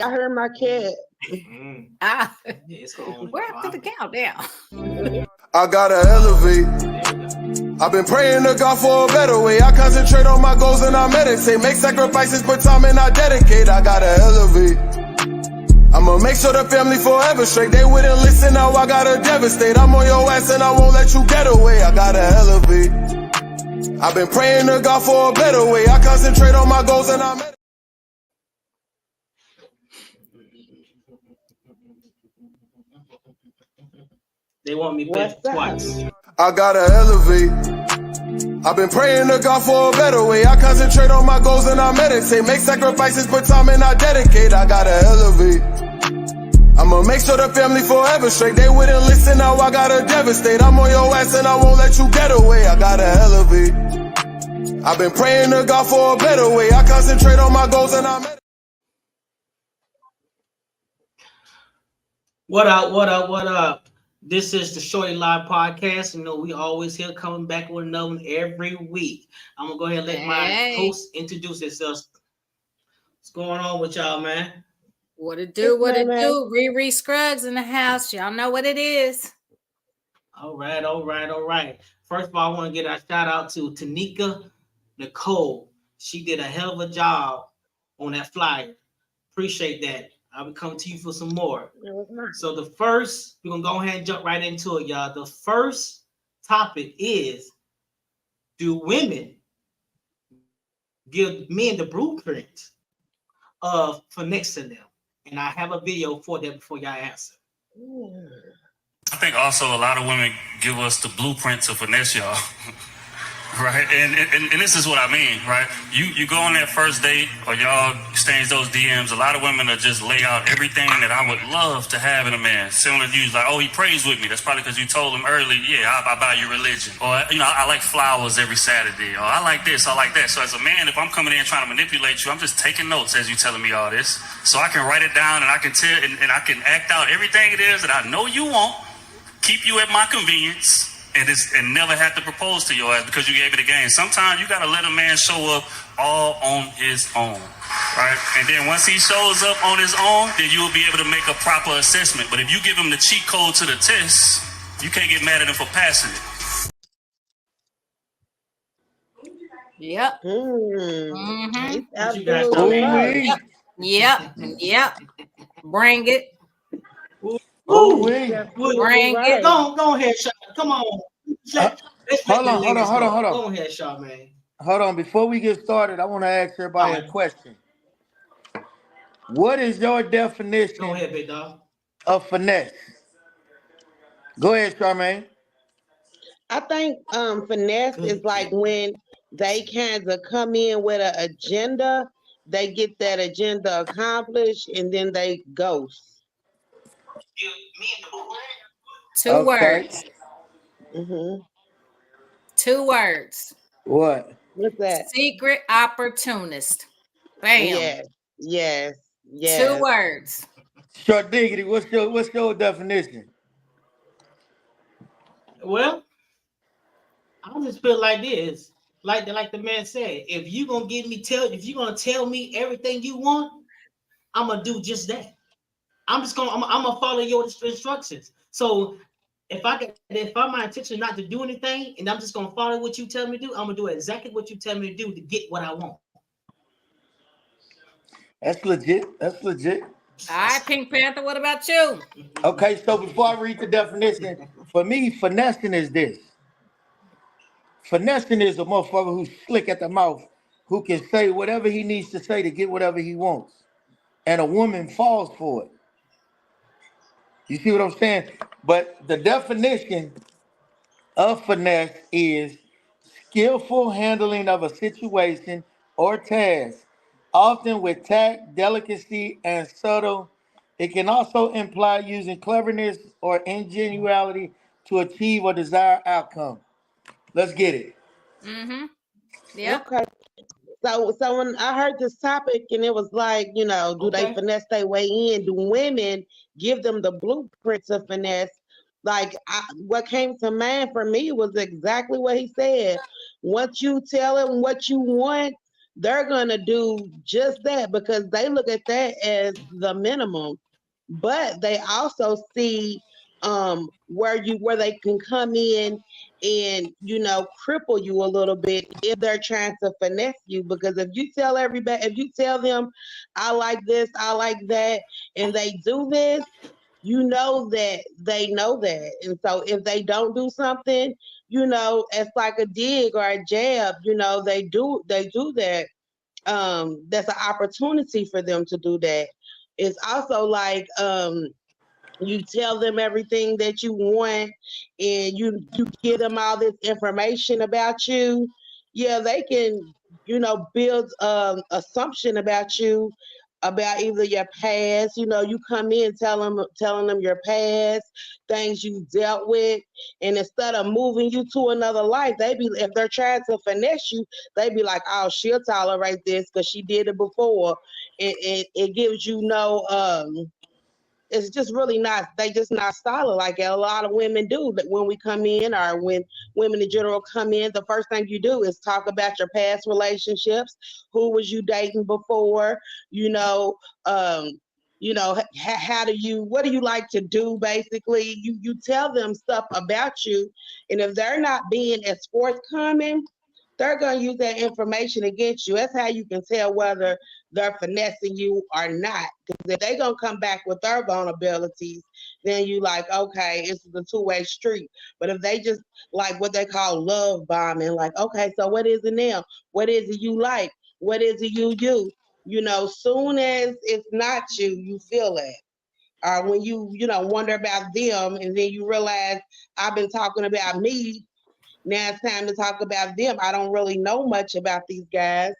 I heard my cat. It's on. We're up to the countdown. I gotta elevate. I've been praying to God for a better way. I concentrate on my goals and I meditate. Make sacrifices, put time and I dedicate. I gotta elevate. I'ma make sure the family forever straight. They wouldn't listen, now I gotta devastate. I'm on your ass and I won't let you get away. I gotta elevate. I've been praying to God for a better way. I concentrate on my goals and I meditate. They want me back twice. I gotta elevate. I've been praying to God for a better way. I concentrate on my goals and I meditate. Make sacrifices, put time and I dedicate. I gotta elevate. I'ma make sure the family forever straight. They wouldn't listen, now I gotta devastate. I'm on your ass and I won't let you get away. I gotta elevate. I've been praying to God for a better way. I concentrate on my goals and I meditate. What up, what up, what up? This is the Shorty Live Podcast. You know, we always here coming back with another one every week. I'm going to go ahead and let my host introduce himself. What's going on with y'all, man? What it do, what it do? Riri Scruggs in the house. Y'all know what it is. All right, all right, all right. First of all, I want to get a shout out to Tanika Nicole. She did a hell of a job on that flyer. Appreciate that. I will come to you for some more. So the first, we're going to go ahead and jump right into it, y'all. The first topic is, do women give men the blueprint of finessing them? And I have a video for that before y'all answer. I think also a lot of women give us the blueprint to finesse y'all. Right, and this is what I mean, right? You go on that first date or y'all exchange those DMs. A lot of women will just lay out everything that I would love to have in a man. Similar to you, like, oh, he prays with me. That's probably because you told him early, yeah, I buy your religion. Or, you know, I like flowers every Saturday. Or I like this, I like that. So as a man, if I'm coming in trying to manipulate you, I'm just taking notes as you telling me all this. So I can write it down and I can tell and I can act out everything it is that I know you want, keep you at my convenience. And never have to propose to your ass because you gave it a game. Sometimes you got to let a man show up all on his own, right? And then once he shows up on his own, then you will be able to make a proper assessment. But if you give him the cheat code to the test, you can't get mad at him for passing it. Yep. What you guys know? Yep. Bring it. Ooh, bring it. Go ahead, Shaw. Come on. Hold on. Go ahead, Shaw, man. Hold on. Before we get started, I want to ask everybody a question. What is your definition Go ahead, big dog. of finesse? Go ahead, Charmaine. I think finesse is like when they kind of come in with an agenda, they get that agenda accomplished, and then they ghost. Two words. Mm-hmm. 2 words. What? What's that? Secret opportunist. Bam. Yes. 2 words. Short diggity. What's your definition? Well, I'll just put it like this. Like the man said, if you're gonna tell me everything you want, I'm gonna do just that. I'm gonna follow your instructions. So if my intention not to do anything and I'm just gonna follow what you tell me to do, I'm gonna do exactly what you tell me to do to get what I want. That's legit. All right, Pink Panther, what about you? Okay, so before I read the definition, for me, finessing is this. Finessing is a motherfucker who's slick at the mouth, who can say whatever he needs to say to get whatever he wants. And a woman falls for it. You see what I'm saying? But the definition of finesse is skillful handling of a situation or task, often with tact, delicacy, and subtle. It can also imply using cleverness or ingenuity to achieve a desired outcome. Let's get it. Mm-hmm. Yeah. Okay. So when I heard this topic and it was like, do they finesse their way in? Do women give them the blueprints of finesse? Like what came to mind for me was exactly what he said. Once you tell him what you want, they're gonna do just that because they look at that as the minimum. But they also see where they can come in and cripple you a little bit if they're trying to finesse you. Because if you tell them I like this, I like that, and they do this, you know that they know that. And so if they don't do something, it's like a dig or a jab, they do that. That's an opportunity for them to do that. It's also like you tell them everything that you want, and you give them all this information about you. Yeah, they can build assumption about you, about either your past. You come in telling them your past, things you dealt with, and instead of moving you to another life, if they're trying to finesse you, they be like, oh, she'll tolerate this because she did it before. It gives you no it's just really not, they just not solid like a lot of women do. That when we come in, or when women in general come in, the first thing you do is talk about your past relationships. Who was you dating before? you know um how what do you like to do? Basically, you tell them stuff about you, and if they're not being as forthcoming, they're going to use that information against you. That's how you can tell whether they're finessing you or not. Because if they're going to come back with their vulnerabilities, then you like, okay, it's a two-way street. But if they just like what they call love bombing, like, okay, so what is it now? What is it you like? What is it you do? Soon as it's not you, you feel it. Or when wonder about them, and then you realize I've been talking about me, now it's time to talk about them. I don't really know much about these guys.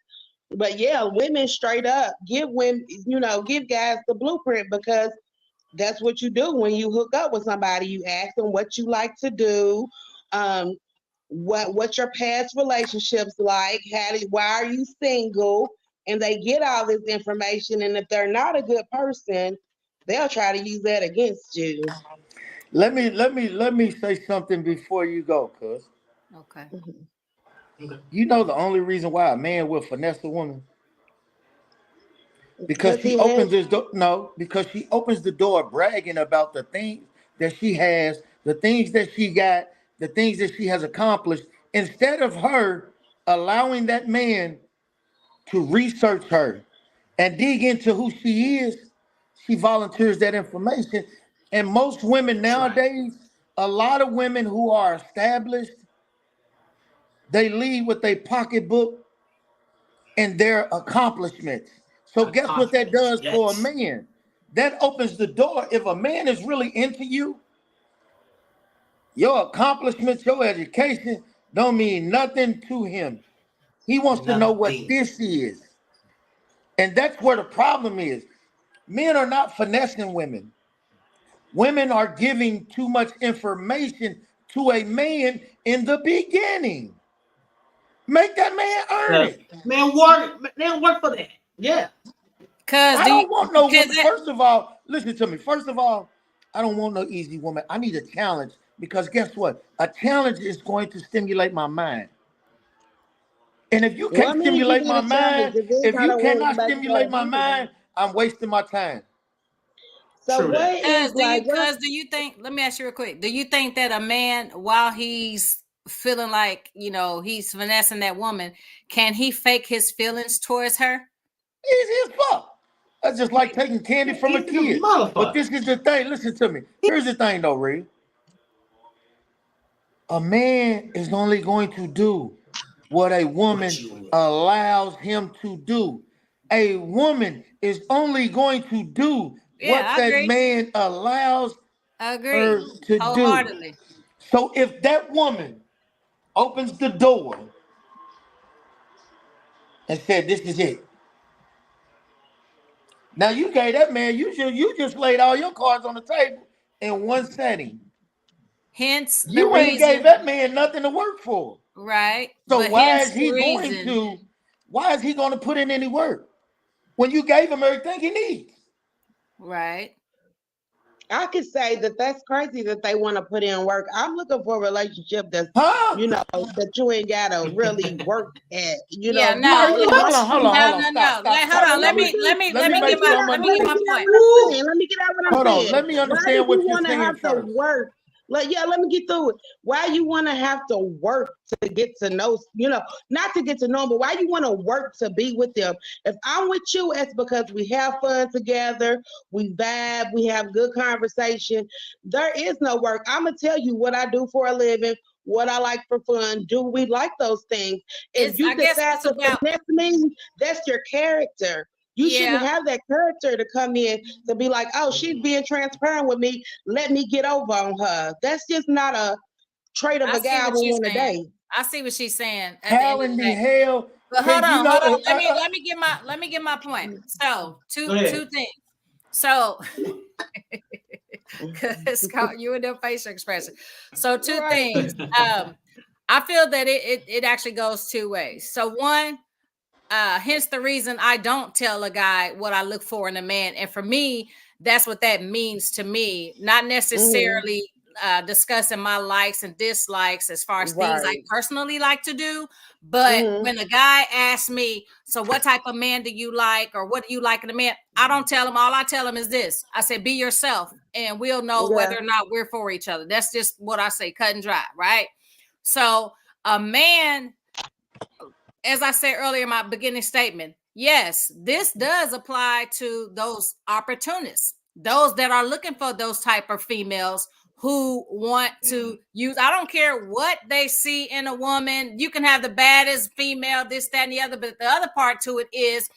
But yeah, women straight up give guys the blueprint, because that's what you do when you hook up with somebody. You ask them what you like to do, um, what your past relationships like, why are you single, and they get all this information. And if they're not a good person, they'll try to use that against you. Let me say something before you go, cuz. Okay. Okay. You know the only reason why a man will finesse a woman? Because Because she he has. opens his door. No, because she opens the door bragging about the things that she has, the things that she got, the things that she has accomplished, instead of her allowing that man to research her and dig into who she is. She volunteers that information. And most women That's right. nowadays, a lot of women who are established, they lead with their pocketbook and their accomplishments. So guess what that Accomplishments. does for a Yes. man? That opens the door. If a man is really into you, your accomplishments, your education don't mean nothing to him. He wants to know what Nothing. this is. And that's where the problem is. Men are not finessing women. Women are giving too much information to a man in the beginning. Make that man earn The it. man work for that. Yeah. Cause I do you, don't want no cause woman. it, First of all, listen to me. First of all, I don't want no easy woman. I need a challenge, because guess what? A challenge is going to stimulate my mind. And if you What can't made you stimulate need my a challenge? mind, If it's if not you a woman cannot about to go stimulate my against it. mind, I'm wasting my time. So True what that. is like what? cause do you think? Let me ask you real quick. Do you think that a man, while he's feeling like he's finessing that woman, can he fake his feelings towards her? Easy as fuck. That's just like taking candy from a Easy the kid. But motherfucker. this is the thing. Listen to me. Here's the thing, though, Ray. A man is only going to do what a What woman you allows him to do. A woman is only going to do Yeah, what I that agree. man allows I her agree to do. wholeheartedly. So if that woman opens the door and said, "This is it," now you gave that man, you just laid all your cards on the table in one setting. Hence the You ain't gave reason, that man nothing to work for. right? So But hence the reason, why is he going to put in any work when you gave him everything he needs? right? I could say that that's crazy that they want to put in work. I'm looking for a relationship that's, Huh? that you ain't gotta really work at. Yeah, If you no, really Hold on, hold on, hold on. no. Stop, stop, Hold stop. on. Let me Let me get make my sure I'm let me get my get out point. what I'm saying. Let me get out what I'm Hold on. saying. Let me Why do understand you what you're want to saying have to first. work? Let me get through it. Why you want to have to work to get to know, not to get to know them, but why you want to work to be with them? If I'm with you, it's because we have fun together, we vibe, we have good conversation. There is no work. I'm going to tell you what I do for a living, what I like for fun. Do we like those things? If I you guess decide it's to about finesse me, that's your character. You shouldn't yeah. have that character to come in to be like, oh, she's being transparent with me. Let me get over on her. That's just not a trait of I a see guy I what would she's want to saying. date. I see what she's saying at the How end of in the the day. hell But can you know? hold on. Let me get my point. So two things. So because you and their facial expression. So two Right. things. I feel that it actually goes two ways. So one, hence the reason I don't tell a guy what I look for in a man. And for me, that's what that means to me. Not necessarily discussing my likes and dislikes as far as things I Right. personally like to do. But when a guy asks me, so what type of man do you like, or what do you like in a man? I don't tell him. All I tell him is this. I say, be yourself, and we'll know whether or not we're for each other. That's just what I say, cut and dry, right? So a man, as I said earlier in my beginning statement, yes, this does apply to those opportunists, those that are looking for those type of females who want to use, I don't care what they see in a woman. You can have the baddest female, this, that, and the other, but the other part to it is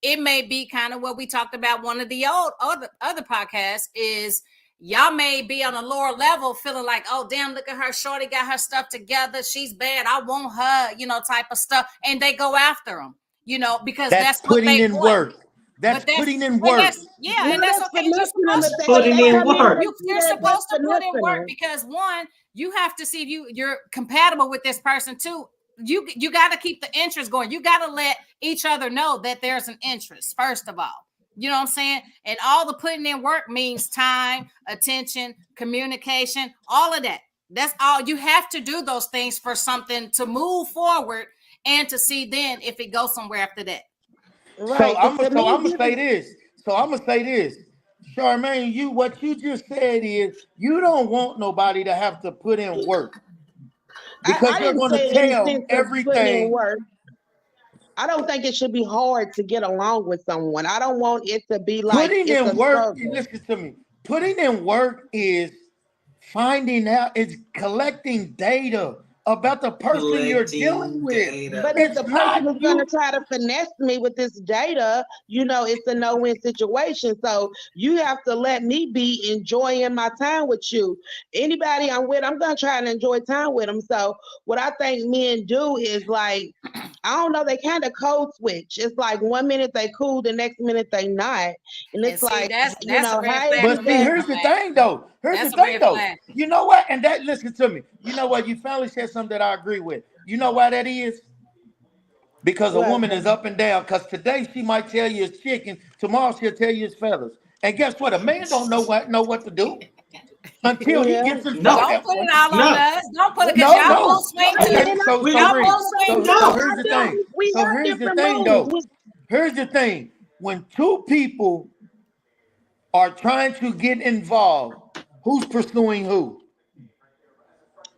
it may be kind of what we talked about one of the other podcasts is y'all may be on a lower level feeling like, oh, damn, look at her. Shorty got her stuff together. She's bad. I want her, type of stuff. And they go after them, because that's what putting they in want. work. That's putting in And work. that's and that's okay. You're finessing them supposed if to Putting they in come in. work. you're supposed to put in work because one, you have to see if you're compatible with this person too. You got to keep the interest going. You got to let each other know that there's an interest, first of all. You know what I'm saying? And all the putting in work means time, attention, communication, all of that. That's all. You have to do those things for something to move forward and to see then if it goes somewhere after that. Right. I'm gonna say this. Charmaine, what you just said is you don't want nobody to have to put in work because I you're didn't going say to it in the tell sense of putting in everything. work. I don't think it should be hard to get along with someone. I don't want it to be like Putting it's a in work, struggle. listen to me. Putting in work is finding out, it's collecting data about the person you're dealing with. But if It's the person not is going to you. try to finesse me with this data, it's a no-win situation. So you have to let me be enjoying my time with you. Anybody I'm with, I'm going to try and enjoy time with them. So what I think men do is like, I don't know, they kind of code switch. It's like 1 minute they cool, the next minute they not. And And it's see, like, that's a red how is flag it But for see, me. that? here's the thing though. That's a red flag. You know what? And that, listen to me. You know what? You finally said something that I agree with. You know why that is? Because a Well, woman is up and down. Because today she might tell you it's chicken, tomorrow she'll tell you it's feathers. And guess what? A man don't know what to do until he yeah. gets in front No, of Don't that put it woman. all on no. us. Don't put it because No, y'all both no. swing And too. Okay, I so feel Y'all Reed, both the swing same so way. so too. here's the I thing. do. We So have here's the different thing though. moods. Here's the thing. When two people are trying to get involved, who's pursuing who?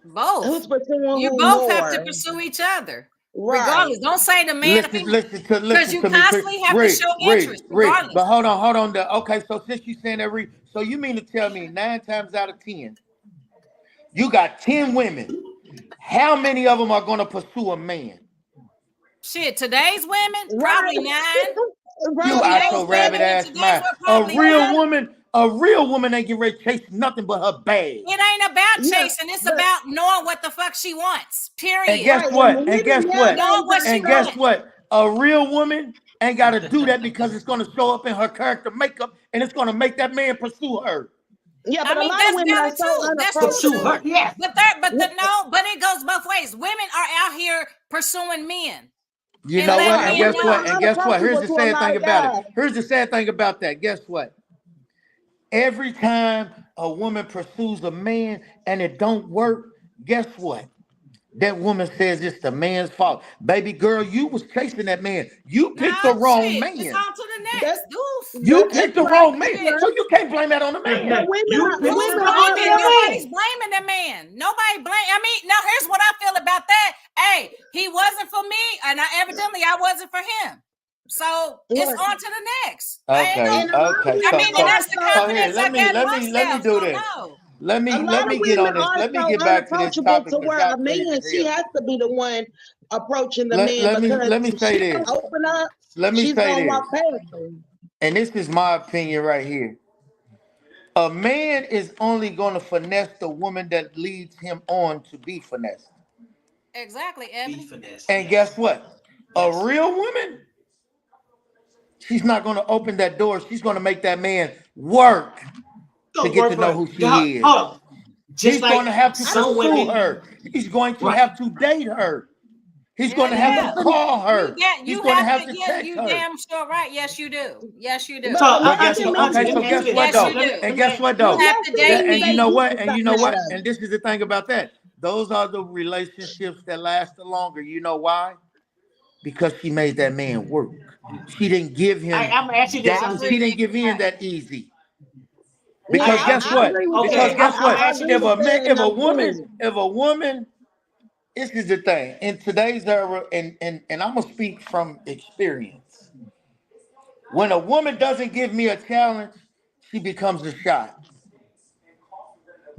Both. Who's pursuing You who both have to more? pursue each other. Right. Regardless. Don't say the man because Listen you to me, constantly have to show interest, Rick. regardless. But hold on. Okay, so since you saying that, so you mean to tell me 9 times out of 10, you got 10 women. How many of them are going to pursue a man? Shit, today's women, probably Right. 9. You Right. out Today's your rabbit women in ass today's mind. world, probably 9. A real woman ain't getting ready to chase nothing but her bag. It ain't about Yeah. chasing. It's But about knowing what the fuck she wants. And Period. guess right. And what? And women guess what? Knowing nowadays what are she And guess wants. so what? A real woman ain't got to do that because it's going to show up in her character makeup and it's going to make that man pursue her. yeah, I but a mean, lot of that's women are valid so too. That's true Pursue too. her. unapproachable. Yes. But it goes both ways. Women are out here pursuing men You and know what? letting Right. men Women know. And guess what? Here's are the unapproachable sad to a thing lot of about it. guys. Here's the sad thing about that. Guess what? Every time a woman pursues a man and it don't work, guess what? That woman says it's the man's fault. Baby girl, you was chasing that man. You picked the No, wrong shit. It's man. on to the That's, next. Deuce. You it's picked the like, wrong man. So you can't blame that on the but man. women You are, picked women the are wrong real. Nobody's blaming the man. Nobody blame. I mean, now here's what I feel about that. Hey, he wasn't for me, and evidently I wasn't for him. So it's Right. on to the next. Okay, And a lot of okay. women I mean, and that's the also, So here, confidence I got in let me myself. do So this. no. Let a lot me of get women on this. Let me also get back to this unapproachable topic to because where y'all a crazy man, as she hell. has to be the one approaching the man because Let me say she this. don't open up, Let me she's say gonna this. walk past him. And this is my opinion right here. A man is only going to finesse the woman that leads him on to be finessed. Exactly, Be Ebony. finesse. And Yes. guess what? A Yes. real woman, she's not going to open that door. She's going to make that man work to get to know who she is. Hold on. Just He's going to like have to some pursue women, her. He's going to right? have to date her. He's Yeah, going to have to yeah. call her. You He's going to have have to. to Yeah, text you her. damn sure right. Yes, you do. Yes, you do. So But guess auntie, what? men Okay, let so me ask guess you what this. though? men, Let me, And let guess me, what You though? men have to see date you, And you they know me. what? get And you something know out what? of And this is the thing about that. Those are the relationships that last the longer. You know why? Because she made that man work. She didn't give him I'm gonna ask you this, that. I auntie. She agree. didn't give in that easy. No, Because guess I what? agree with Because Okay, that. guess I'm what? gonna I ask you agree If this. with a man, that in the beginning. if a woman, this is the thing. In today's era, and I'm gonna speak from experience. When a woman doesn't give me a challenge, she becomes a shot.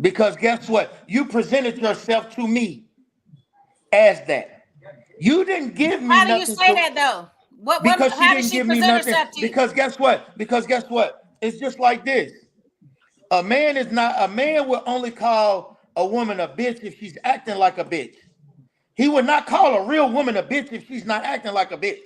Because guess what? You presented yourself to me as that. You didn't give me How do you nothing say to that though? What? because she How did didn't she give me present nothing. herself to you? Because guess what? Because guess what? It's just like this. A man will only call a woman a bitch if she's acting like a bitch. He would not call a real woman a bitch if she's not acting like a bitch.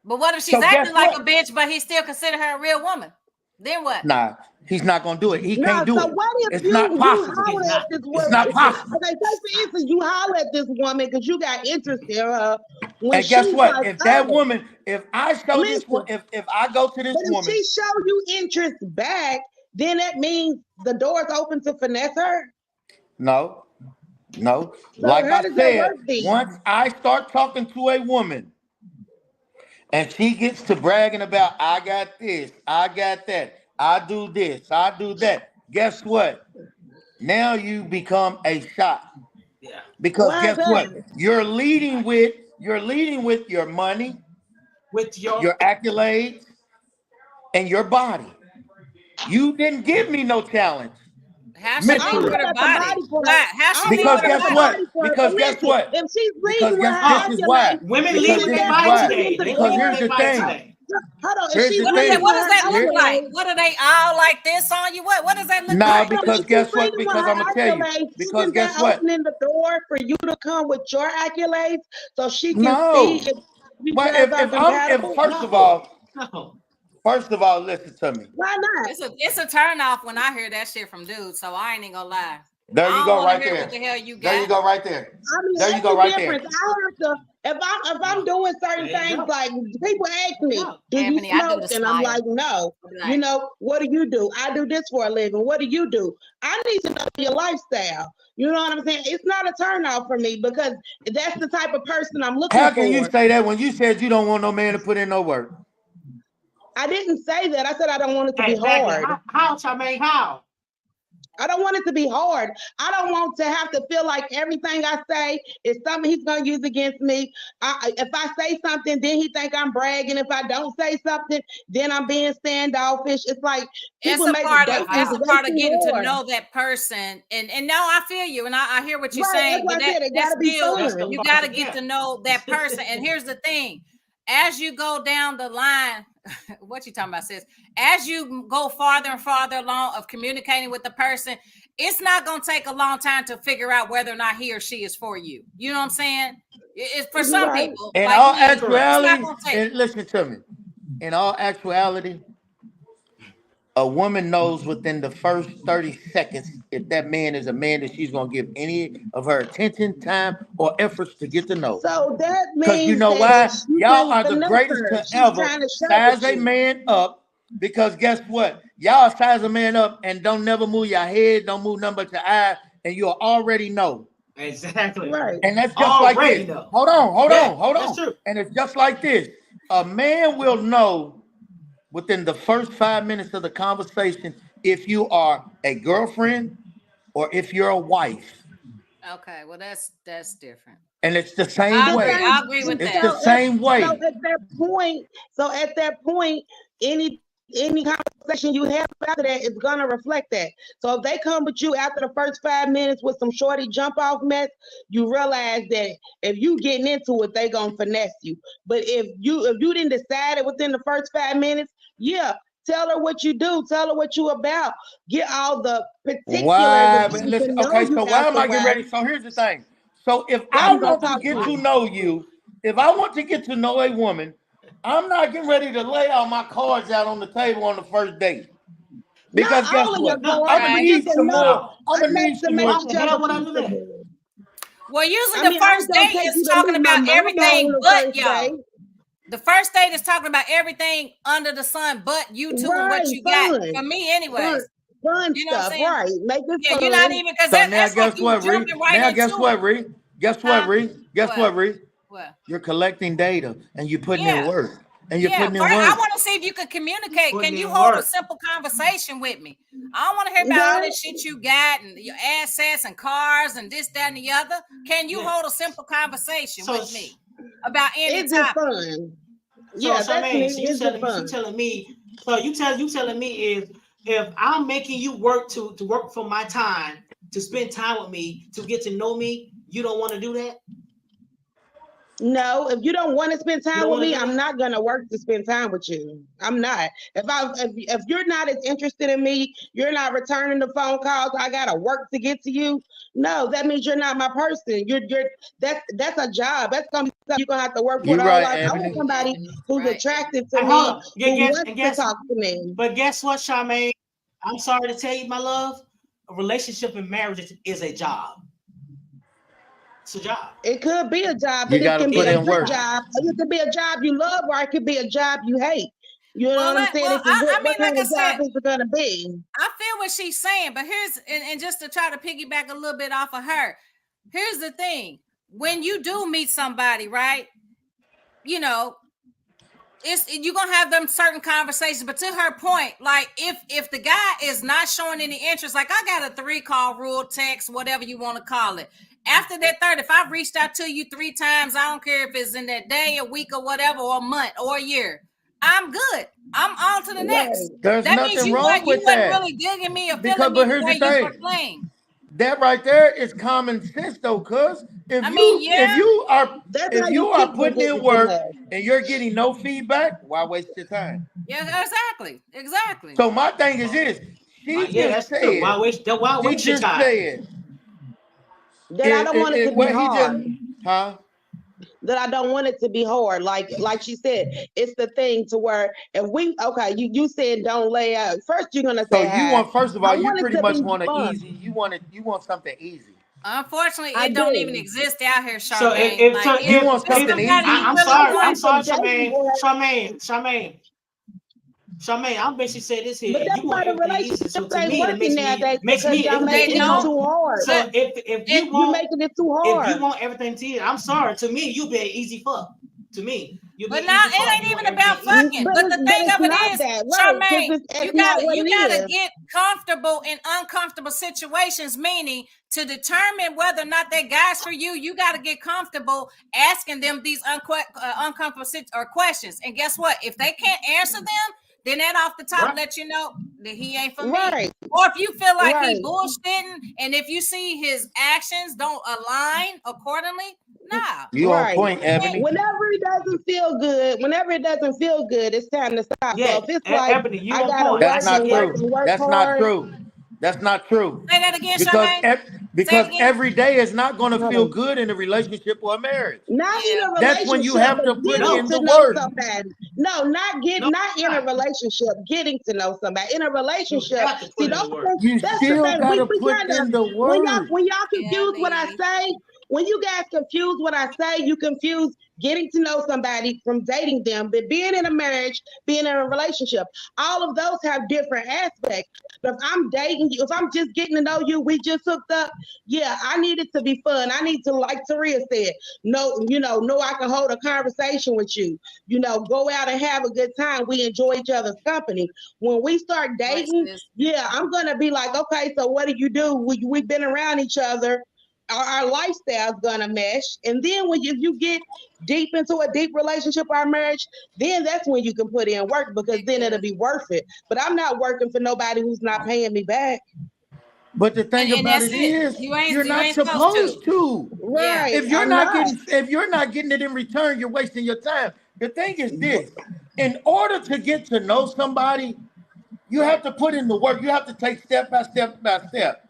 But what if she's So guess acting like a what? bitch, but he still consider her a real woman? Then what? Nah, he's not gonna do it. He No, can't do so it. what if It's not you possible. He's holler at not. this It's woman? not possible. Okay, say for instance, you holler at this woman because you got interest in her when And guess she's what? like, If that oh, woman, if I show this one, listen. if I go to this But if woman, she show you interest back, then that means the door's open to finesse her. no, no. So Like how I does that said, work then? once I start talking to a woman and she gets to bragging about, I got this, I got that, I do this, I do that. Guess what? Now you become a shot. Yeah. Because Why is guess what? that? You're leading with your money, With your your accolades, and your body. You didn't give me no challenge How's she I don't leading mentally. with know her about the body? body part. Why? How's I she don't know leading Because with her about guess the body? what? body part. But Because guess listen, what? if she's leading with her This is why. accolades, women then lead Because with that this their is body puts why. it in today. the They lead Because with door. here's their the body thing. today. Hold on, if Here's she's the What is that? leading thing. with What does her that look Here, like? accolades, What are they all like this on you? What does that look nah, like? hold on, because if she's guess what? leading with Because her I'm gonna tell you. accolades, Because isn't guess that what? opening the door for you to come with your accolades so she can see No. if you Well, guys are if compatible? No, no. first of all, listen to me. Why not? It's a turn off when I hear that shit from dudes. So I ain't even gonna lie. There I you don't go, want to right hear there. what the hell you There you got. go, right there. I mean, There you it's go, a right there. difference. I have to if I'm doing certain There you things, go. like people ask There you me, go. "Do you Anthony, I do smoke?" the And I'm smile. like, "No." I'll be You like, know, what do you do? I do this for a living. What do you do? I need to know your lifestyle. You know what I'm saying? It's not a turn off for me because that's the type of person I'm looking How can you for. say that when you said you don't want no man to put in no work? I didn't say that. I said I don't want it to be Exactly. hard. How, Charmaine? How? I don't want it to be hard. I don't want to have to feel like everything I say is something he's going to use against me. If I say something, then he think I'm bragging. If I don't say something, then I'm being standoffish. It's like people make dating it's a way part of too getting to hard. know that person. And no, I feel you, and I hear what you're Right, that's saying, why but I said it got that's to be still That's the fun. you part. got to get Yeah. to know that person. And here's the thing: as you go down the line, what you talking about, sis? As you go farther and farther along of communicating with the person, it's not going to take a long time to figure out whether or not he or she is for you. You know what I'm saying? It's for You're some right. people, In like all me, Correct. it's not actuality, going to take. and listen to me. In all actuality, a woman knows within the first 30 seconds if that man is a man that she's gonna give any of her attention, time, or efforts to get to know. So that Because you means know that why? she Y'all can't are the finesse greatest her. to She's ever trying to show size with a you. man up. Because guess what? y'all size a man up and don't never move your head, don't move nothing but your eye, and you'll already know. Exactly. Right. And that's just Already like this. know. Hold on. That's true. And it's just like this. A man will know within the first 5 minutes of the conversation if you are a girlfriend or if you're a wife. Okay, well that's different. And it's the same way. I agree with It's that. the same way. So at that point, any conversation you have after that is gonna reflect that. So if they come with you after the first 5 minutes with some shorty jump off mess, you realize that if you getting into it, they gonna finesse you. But if you didn't decide it within the first 5 minutes, yeah, tell her what you do, tell her what you about, get all the particulars. Why? But listen, okay, so why am I getting ready? So here's the thing. So if I want to get to know you, if I want to get to know a woman, I'm not getting ready to lay all my cards out on the table on the first date. Because guess what? I'm gonna need some more. I'm gonna need some more. Well, usually the first date is talking about everything but y'all. The first date is talking about everything under the sun but you two and what you got. For me, anyways. Fun you know stuff, what I'm saying? Right? Make it yeah, fun. you're not even because that's like you jumping right into it. Guess what, Ree? Guess what, Ree? What? You're collecting data and you're putting in work. And you're putting in work. I want to see if you can communicate. Can you hold a simple conversation with me? I don't want to hear about all this shit you got and your assets and cars and this, that, and the other. Can you hold a simple conversation with me about any topic? Fun. Yeah, so you telling me is if I'm making you work to work for my time, to spend time with me, to get to know me, you don't want to do that? No, if you don't want to spend time with me, I'm not gonna work to spend time with you. I'm not. If you're not as interested in me, you're not returning the phone calls. I gotta work to get to you. No, that means you're not my person. That's a job. That's gonna be something you're gonna have to work for. Right, I want somebody who's attracted to me, who wants to talk to me. But guess what, Charmaine? I'm sorry to tell you, my love. A relationship and marriage is a job. It's a job. It could be a job, but it can be a good job. It could be a job you love, or it could be a job you hate. You know what I'm saying? What kind of job is it gonna be? I feel what she's saying, but here's and just to try to piggyback a little bit off of her. Here's the thing: when you do meet somebody, right? You know, you're gonna have them certain conversations. But to her point, like if the guy is not showing any interest, like I got a 3-call rule, text, whatever you want to call it. After that third, if I've reached out to you 3 times, I don't care if it's in that day, a week, or whatever, or a month, or a year. I'm good. I'm on to the next. There's that nothing means you wrong with wasn't that. really digging me or feeling me the way you were playing. That right there is common sense, though, cuz if you are putting in work and you're getting no feedback, why waste your time? Yeah, exactly. So my thing is this: she just said, why waste your time? Said, that I don't want it to be hard. That I don't want it to be hard. Like she said, it's the thing to where if you said don't lay out. First you're gonna say so you want first of all, you pretty much want an easy. You want something easy. Unfortunately, it don't even exist out here, Charmaine. So if you want something easy, I'm sorry, Charmaine, I'm basically saying this here. But you want everything easy, so to me, it makes me y'all making it too hard. So if you want, you're making it too hard. If you want everything to eat, I'm sorry. To me, you be an easy fuck. To me, but now it ain't even about fucking. But the thing of it is, Charmaine, you gotta get comfortable in uncomfortable situations. Meaning, to determine whether or not that guy's for you, you got to get comfortable asking them these uncomfortable questions. And guess what? If they can't answer them, then that off the top let you know that he ain't for me. Or if you feel like he bullshitting, and if you see his actions don't align accordingly, nah. You on point, Ebony. Whenever it doesn't feel good, it's time to stop. Yeah, so if it's like Ebony, I gotta that's not true. That's not true. Say that again, Charmaine. Because every day is not going to feel good in a relationship or a marriage. Not in a relationship. That's when you have to put in the work. No, not in a relationship. Getting to know somebody in a relationship. See, you still got to put in the work. When y'all confuse what I say, when you guys confuse what I say, you confuse getting to know somebody from dating them, but being in a marriage, being in a relationship. All of those have different aspects. But if I'm dating you, if I'm just getting to know you, we just hooked up. Yeah, I need it to be fun. I need to, like Taria said, know I can hold a conversation with you. Go out and have a good time. We enjoy each other's company. When we start dating, yeah, I'm gonna be like, okay, so what do you do? We've been around each other. Our lifestyle's gonna mesh, and then when you get deep into a deep relationship or marriage, then that's when you can put in work, because then it'll be worth it. But I'm not working for nobody who's not paying me back. But the thing about it is, you're not supposed to. Right. If you're not getting it in return, you're wasting your time. The thing is this: in order to get to know somebody, you have to put in the work. You have to take step by step by step.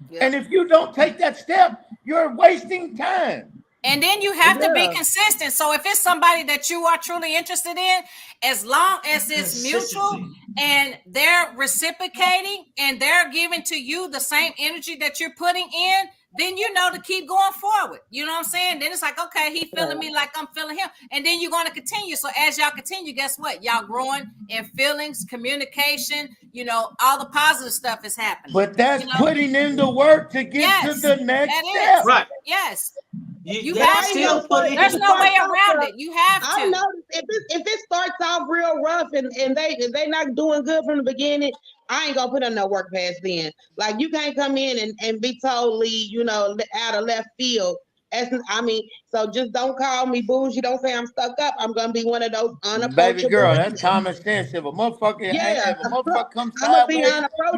Yep. And if you don't take that step, you're wasting time. And then you have to be consistent. So if it's somebody that you are truly interested in, as long as it's mutual and they're reciprocating and they're giving to you the same energy that you're putting in, then to keep going forward. You know what I'm saying? Then it's like, okay, he feeling me like I'm feeling him. And then you're going to continue. So as y'all continue, guess what? Y'all growing in feelings, communication, all the positive stuff is happening. But that's putting in the work to get to the next step. Right. Yes. You have to put it. There's no way around it. You have to. I know if it starts off real rough and they not doing good from the beginning, I ain't gonna put on no work past then. Like, you can't come in and be totally, out of left field. So just don't call me bougie. Don't say I'm stuck up. I'm gonna be one of those unapproachable. Baby girl, that's common sense. If a motherfucker comes sideways, you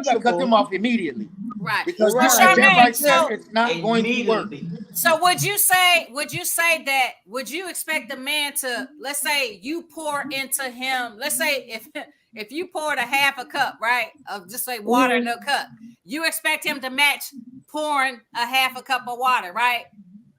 gotta cut them off immediately. Right. Because it's not going to work. So would you say that, would you expect a man to, let's say you pour into him, let's say if you poured a half a cup, right, of just like water in a cup, you expect him to match pouring a half a cup of water, right?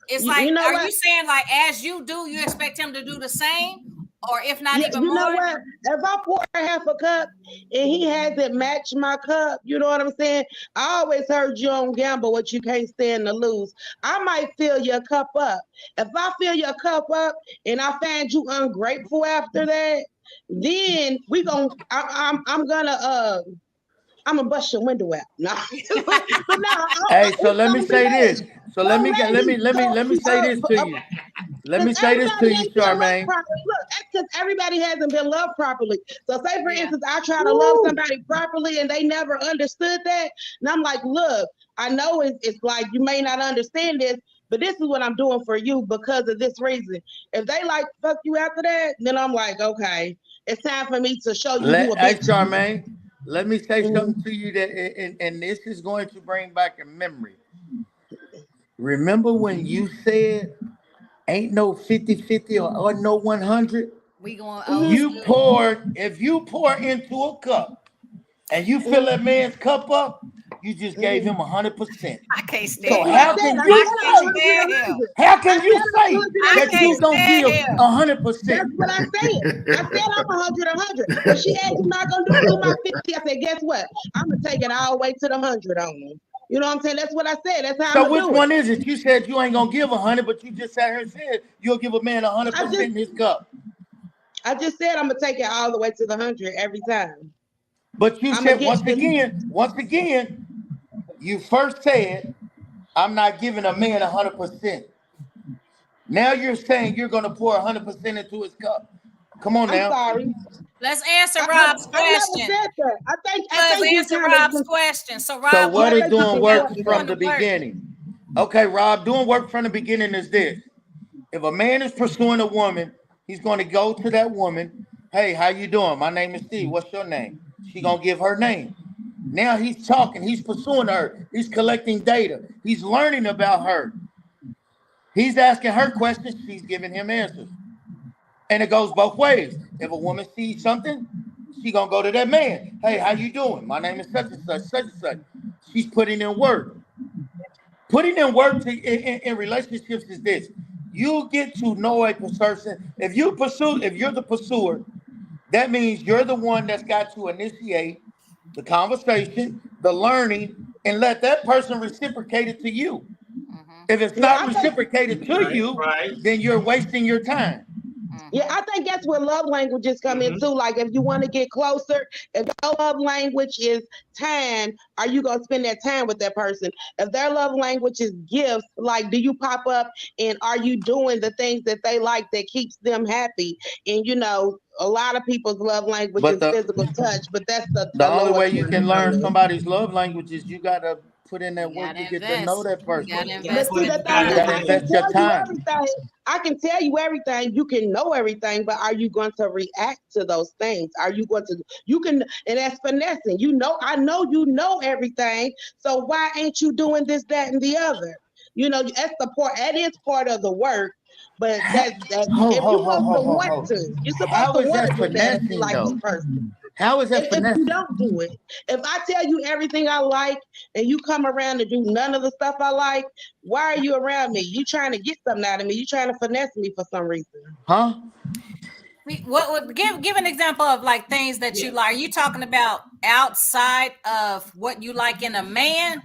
It's like, you saying like, as you do, you expect him to do the same? Or if not even more? You know what? If I pour half a cup and he hasn't matched my cup, you know what I'm saying? I always heard you don't gamble what you can't stand to lose. I might fill your cup up. If I fill your cup up and I find you ungrateful after that, then I'm gonna bust your window out. No. But no, hey, so let me say this. So let me say this to you. Let me say this to you, Charmaine. Look, that's because everybody hasn't been loved properly. So say, for instance, I try to love somebody properly and they never understood that. And I'm like, look, I know it's like you may not understand this, but this is what I'm doing for you because of this reason. If they like fuck you after that, then I'm like, okay, it's time for me to show you who a bitch. Hey, Charmaine, let me say something to you that, and this is going to bring back a memory. Remember when you said ain't no 50-50 or no 100? We going. If you pour into a cup and you fill that man's cup up, you just gave him 100%. I can't stand so how can you say that you don't give 100%? That's what I said. I said I'm 100. But she asked me, not gonna do my 50. I said, guess what? I'm gonna take it all the way to the 100 on them. You know what I'm saying? That's what I said. That's how. So which one is it? You said you ain't gonna give 100, but you just sat here and said you'll give a man 100% in his cup. I just said I'm gonna take it all the way to the 100 every time. But you said once again, you first said I'm not giving a man 100%. Now you're saying you're gonna pour 100% into his cup. Come on now. I'm sorry. Let's answer Rob's question. Let's answer Rob's question. So Rob, so what is doing work from the beginning? Okay, Rob, doing work from the beginning is this. If a man is pursuing a woman, he's going to go to that woman. Hey, how you doing? My name is Steve. What's your name? She going to give her name. Now he's talking. He's pursuing her. He's collecting data. He's learning about her. He's asking her questions. She's giving him answers. And it goes both ways. If a woman sees something, she going to go to that man. Hey, how you doing? My name is such and such, such and such. She's putting in work. Putting in work in relationships is this. You get to know a person. If you're the pursuer, that means you're the one that's got to initiate the conversation, the learning, and let that person reciprocate it to you. Mm-hmm. If it's not reciprocated to you, then you're wasting your time. Yeah, I think that's where love languages come in too. Like if you want to get closer, if your love language is time, are you gonna spend that time with that person? If their love language is gifts, like do you pop up and are you doing the things that they like that keeps them happy? And you know, a lot of people's love language is physical touch, but that's the only way you can learn somebody's love language is you gotta put in that work to get to know that person. But see, the thing is, I can tell you everything. I can tell you everything. You can know everything, but are you going to react to those things? Are you going to? You can, and that's finessing. You know, I know you know everything. So why ain't you doing this, that, and the other? You know, that's the part. That is part of the work. But if you're supposed to want to, you're supposed to want to do that if you like this person. How is that if you don't do it? If I tell you everything I like and you come around and do none of the stuff I like, why are you around me? You trying to get something out of me. You trying to finesse me for some reason. Huh? What give an example of like things that you like. Are you talking about outside of what you like in a man?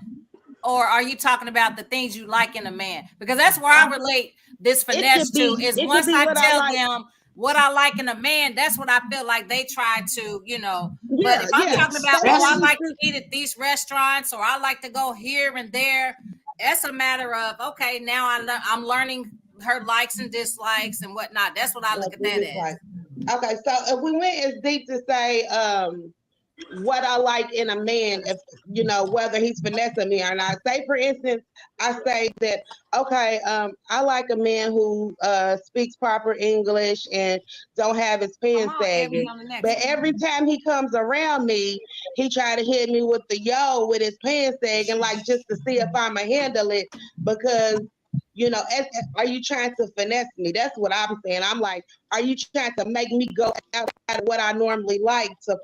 Or are you talking about the things you like in a man? Because that's where I relate this finesse to is once I tell them what I like in a man, that's what I feel like they try to, you know. But if I'm talking about, I like to eat at these restaurants or I like to go here and there, that's a matter of, okay, now I'm learning her likes and dislikes and whatnot. That's what I look at that as. Okay, so if we went as deep to say what I like in a man, if you know whether he's finessing me or not. Say for instance, I say that okay, I like a man who speaks proper English and don't have his pants sagging. But every time he comes around me, he try to hit me with the with his pants sagging, like just to see if I'ma handle it because. You know, are you trying to finesse me? That's what I'm saying. I'm like, are you trying to make me go outside of what I normally like to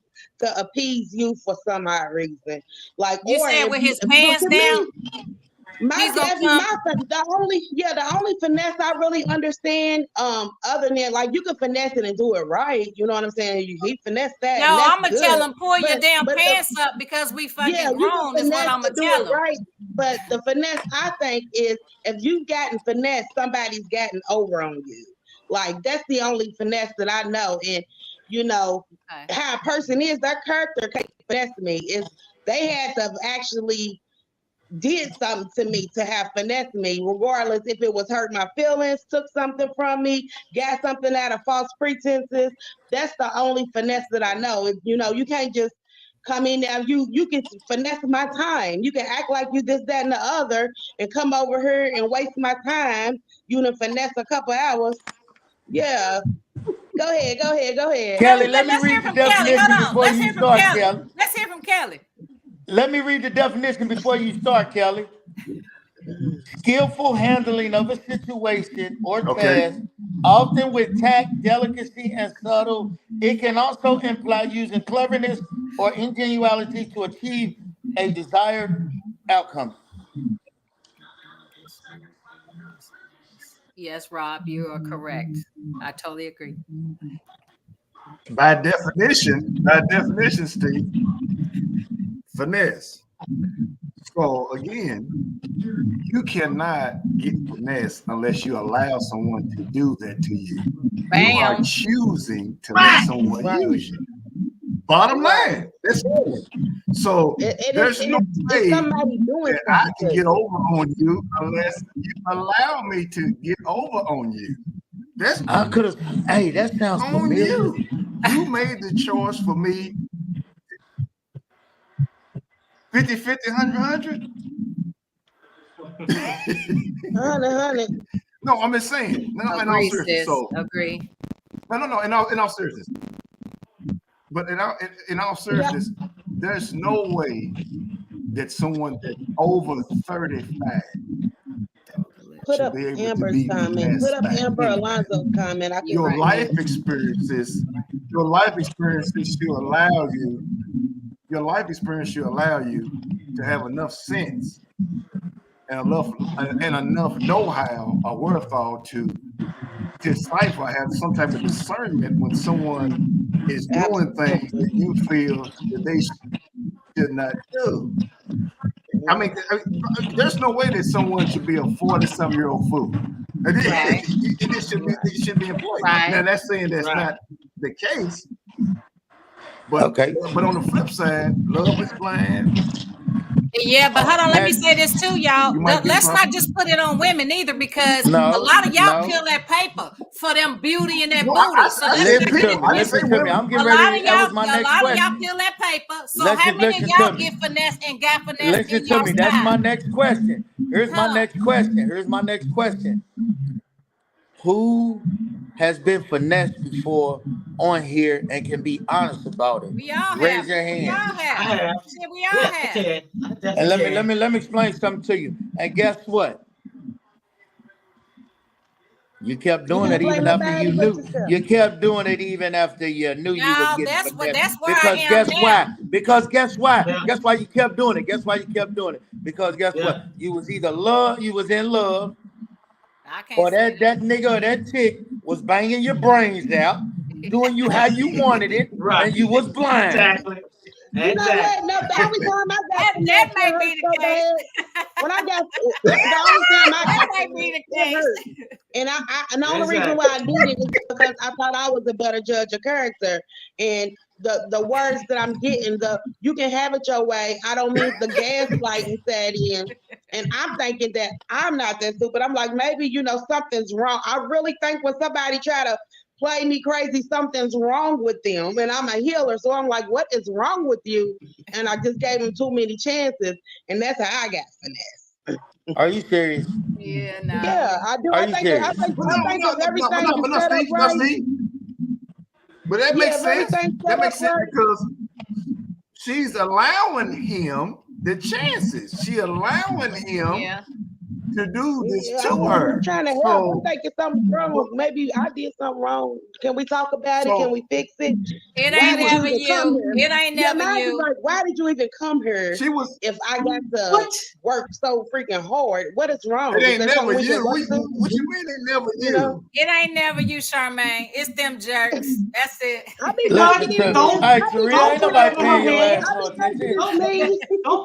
appease you for some odd reason? Like, you said with his pants down. The only finesse I really understand, other than like you can finesse it and do it right. You know what I'm saying? He finesse that. No, I'm gonna tell him pull your damn pants up because we fucking grown. Is what I'm gonna tell him. Right, but the finesse I think is if you've gotten finesse, somebody's gotten over on you. Like that's the only finesse that I know. And you know how a person is, their character can't finesse me. Is they had to actually did something to me to have finessed me, regardless if it was hurt my feelings, took something from me, got something out of false pretenses. That's the only finesse that I know. You know, you can't just come in now. You can finesse my time. You can act like you this, that, and the other, and come over here and waste my time. You done finesse a couple hours. Yeah. Go ahead. Kelly, let me read the definition before you start, Kelly. Let's hear from Kelly. Let me read the definition before you start, Kelly. Skillful handling of a situation or task, often with tact, delicacy, and subtle. It can also imply using cleverness or ingenuity to achieve a desired outcome. Yes, Rob, you are correct. I totally agree. By definition, Steve, finesse. So again, you cannot get finesse unless you allow someone to do that to you. Bam. You are choosing to let someone use you. Bottom line, that's it. So there's no way that I can get over on you unless you allow me to get over on you. That's I could have. Hey, that sounds on familiar. you. You made the choice for me. 50-50, 100-100. 100. No, I'm just saying. No, in all seriousness. So agree. No. In all seriousness. But in all seriousness, there's no way that someone that's over 35 put up Amber's comment. Put up Amber Alonzo's comment. Your life experiences should allow you. Your life experience should allow you to have enough sense and enough know-how or wherewithal to decipher, have some type of discernment when someone is doing things that you feel that they should not do. I mean, there's no way that someone should be a 40-some-year-old fool. Right. It should be employed. Right. Now that's saying that's not the case. But Okay. But on the flip side, love is blind. Yeah, but hold on, let me say this too, y'all. Let's not just put it on women either, because a lot of y'all peel that paper for them beauty and that booty. So listen to me. I'm getting ready. That was my next question. A lot of y'all peel that paper. So how many of y'all get finesse and got finesse? Listen to me. That's my next question. Here's my next question. Who has been finessed before on here and can be honest about it? We all Raise have. your hand. We all have. We all have. And let me explain something to you. And guess what? You kept doing it even after you knew. You kept doing it even after you knew you was getting finessed. That's where because I am guess now. why? Because guess why? Guess why you kept doing it? Guess why you kept doing it? Because guess what? You was either you was in love, or that nigga or that chick was banging your brains out, doing you how you wanted it, and you was blind. Exactly. You know what? No, the only time I got that may be the case. When I got the only time I got that may be the case. hurt. And the only reason why I did it is because I thought I was a better judge of character. And the words that I'm getting, you can have it your way. I don't mean the gaslighting set in. And I'm thinking that I'm not that stupid. I'm like, maybe, something's wrong. I really think when somebody try to play me crazy, something's wrong with them. And I'm a healer. So I'm like, what is wrong with you? And I just gave him too many chances. And that's how I got finesse. Are you serious? Yeah, no. Yeah, I do. Are I you think serious? everything But that makes sense. That makes sense because she's allowing him the chances. She allowing him to do this to her. I'm trying to help. I'm thinking something wrong. Maybe I did something wrong. Can we talk about it? Can we fix it? It ain't never you. It ain't never you. Like, why did you even come here? If I got to work so freaking hard, what is wrong? It ain't never you. What you mean it never you? It ain't never you, Charmaine. It's them jerks. That's it. I be talking to Don't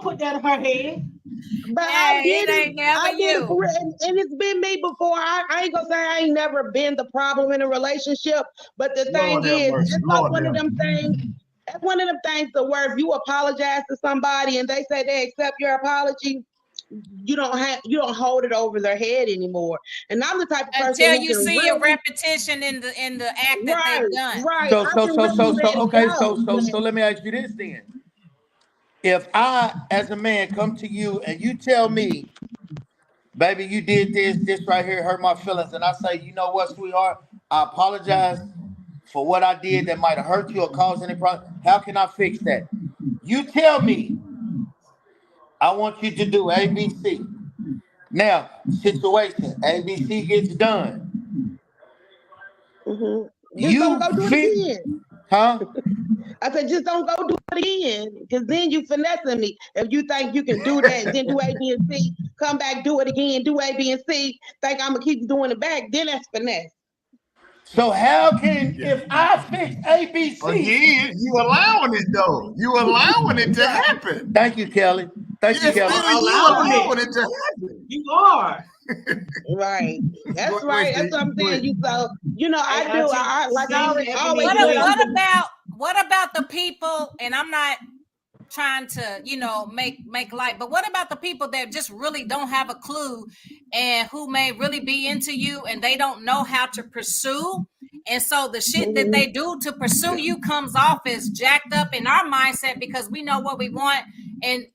put that in her head. But it ain't never you. And it's been me before. I ain't gonna say I ain't never been the problem in a relationship. But the thing is, it's like one of them things. That's one of them things to where if you apologize to somebody and they say they accept your apology, you don't hold it over their head anymore. And I'm the type of person until you see a repetition in the act that they've done. Right. So let me ask you this then. If I, as a man, come to you and you tell me, baby, you did this right here hurt my feelings, and I say, you know what, sweetheart, I apologize for what I did that might have hurt you or caused any problem. How can I fix that? You tell me, I want you to do ABC. Now, situation, ABC gets done. Mm-hmm. Just don't go do it again. Huh? I said, just don't go do it again, because then you finessing me. If you think you can do that, then do A, B, and C, come back, do it again, do A, B, and C, think I'm going to keep doing it back, then that's finesse. So how can, if I fix ABC? Again, you allowing it, though. You allowing it to happen. Thank you, Kelly. Thank you, Kelly. You allowing it to happen. You are. Right. That's right. That's what I'm saying. What about the people, and I'm not trying to, make light, but what about the people that just really don't have a clue and who may really be into you and they don't know how to pursue? And so the shit that they do to pursue you comes off as jacked up in our mindset because we know what we want and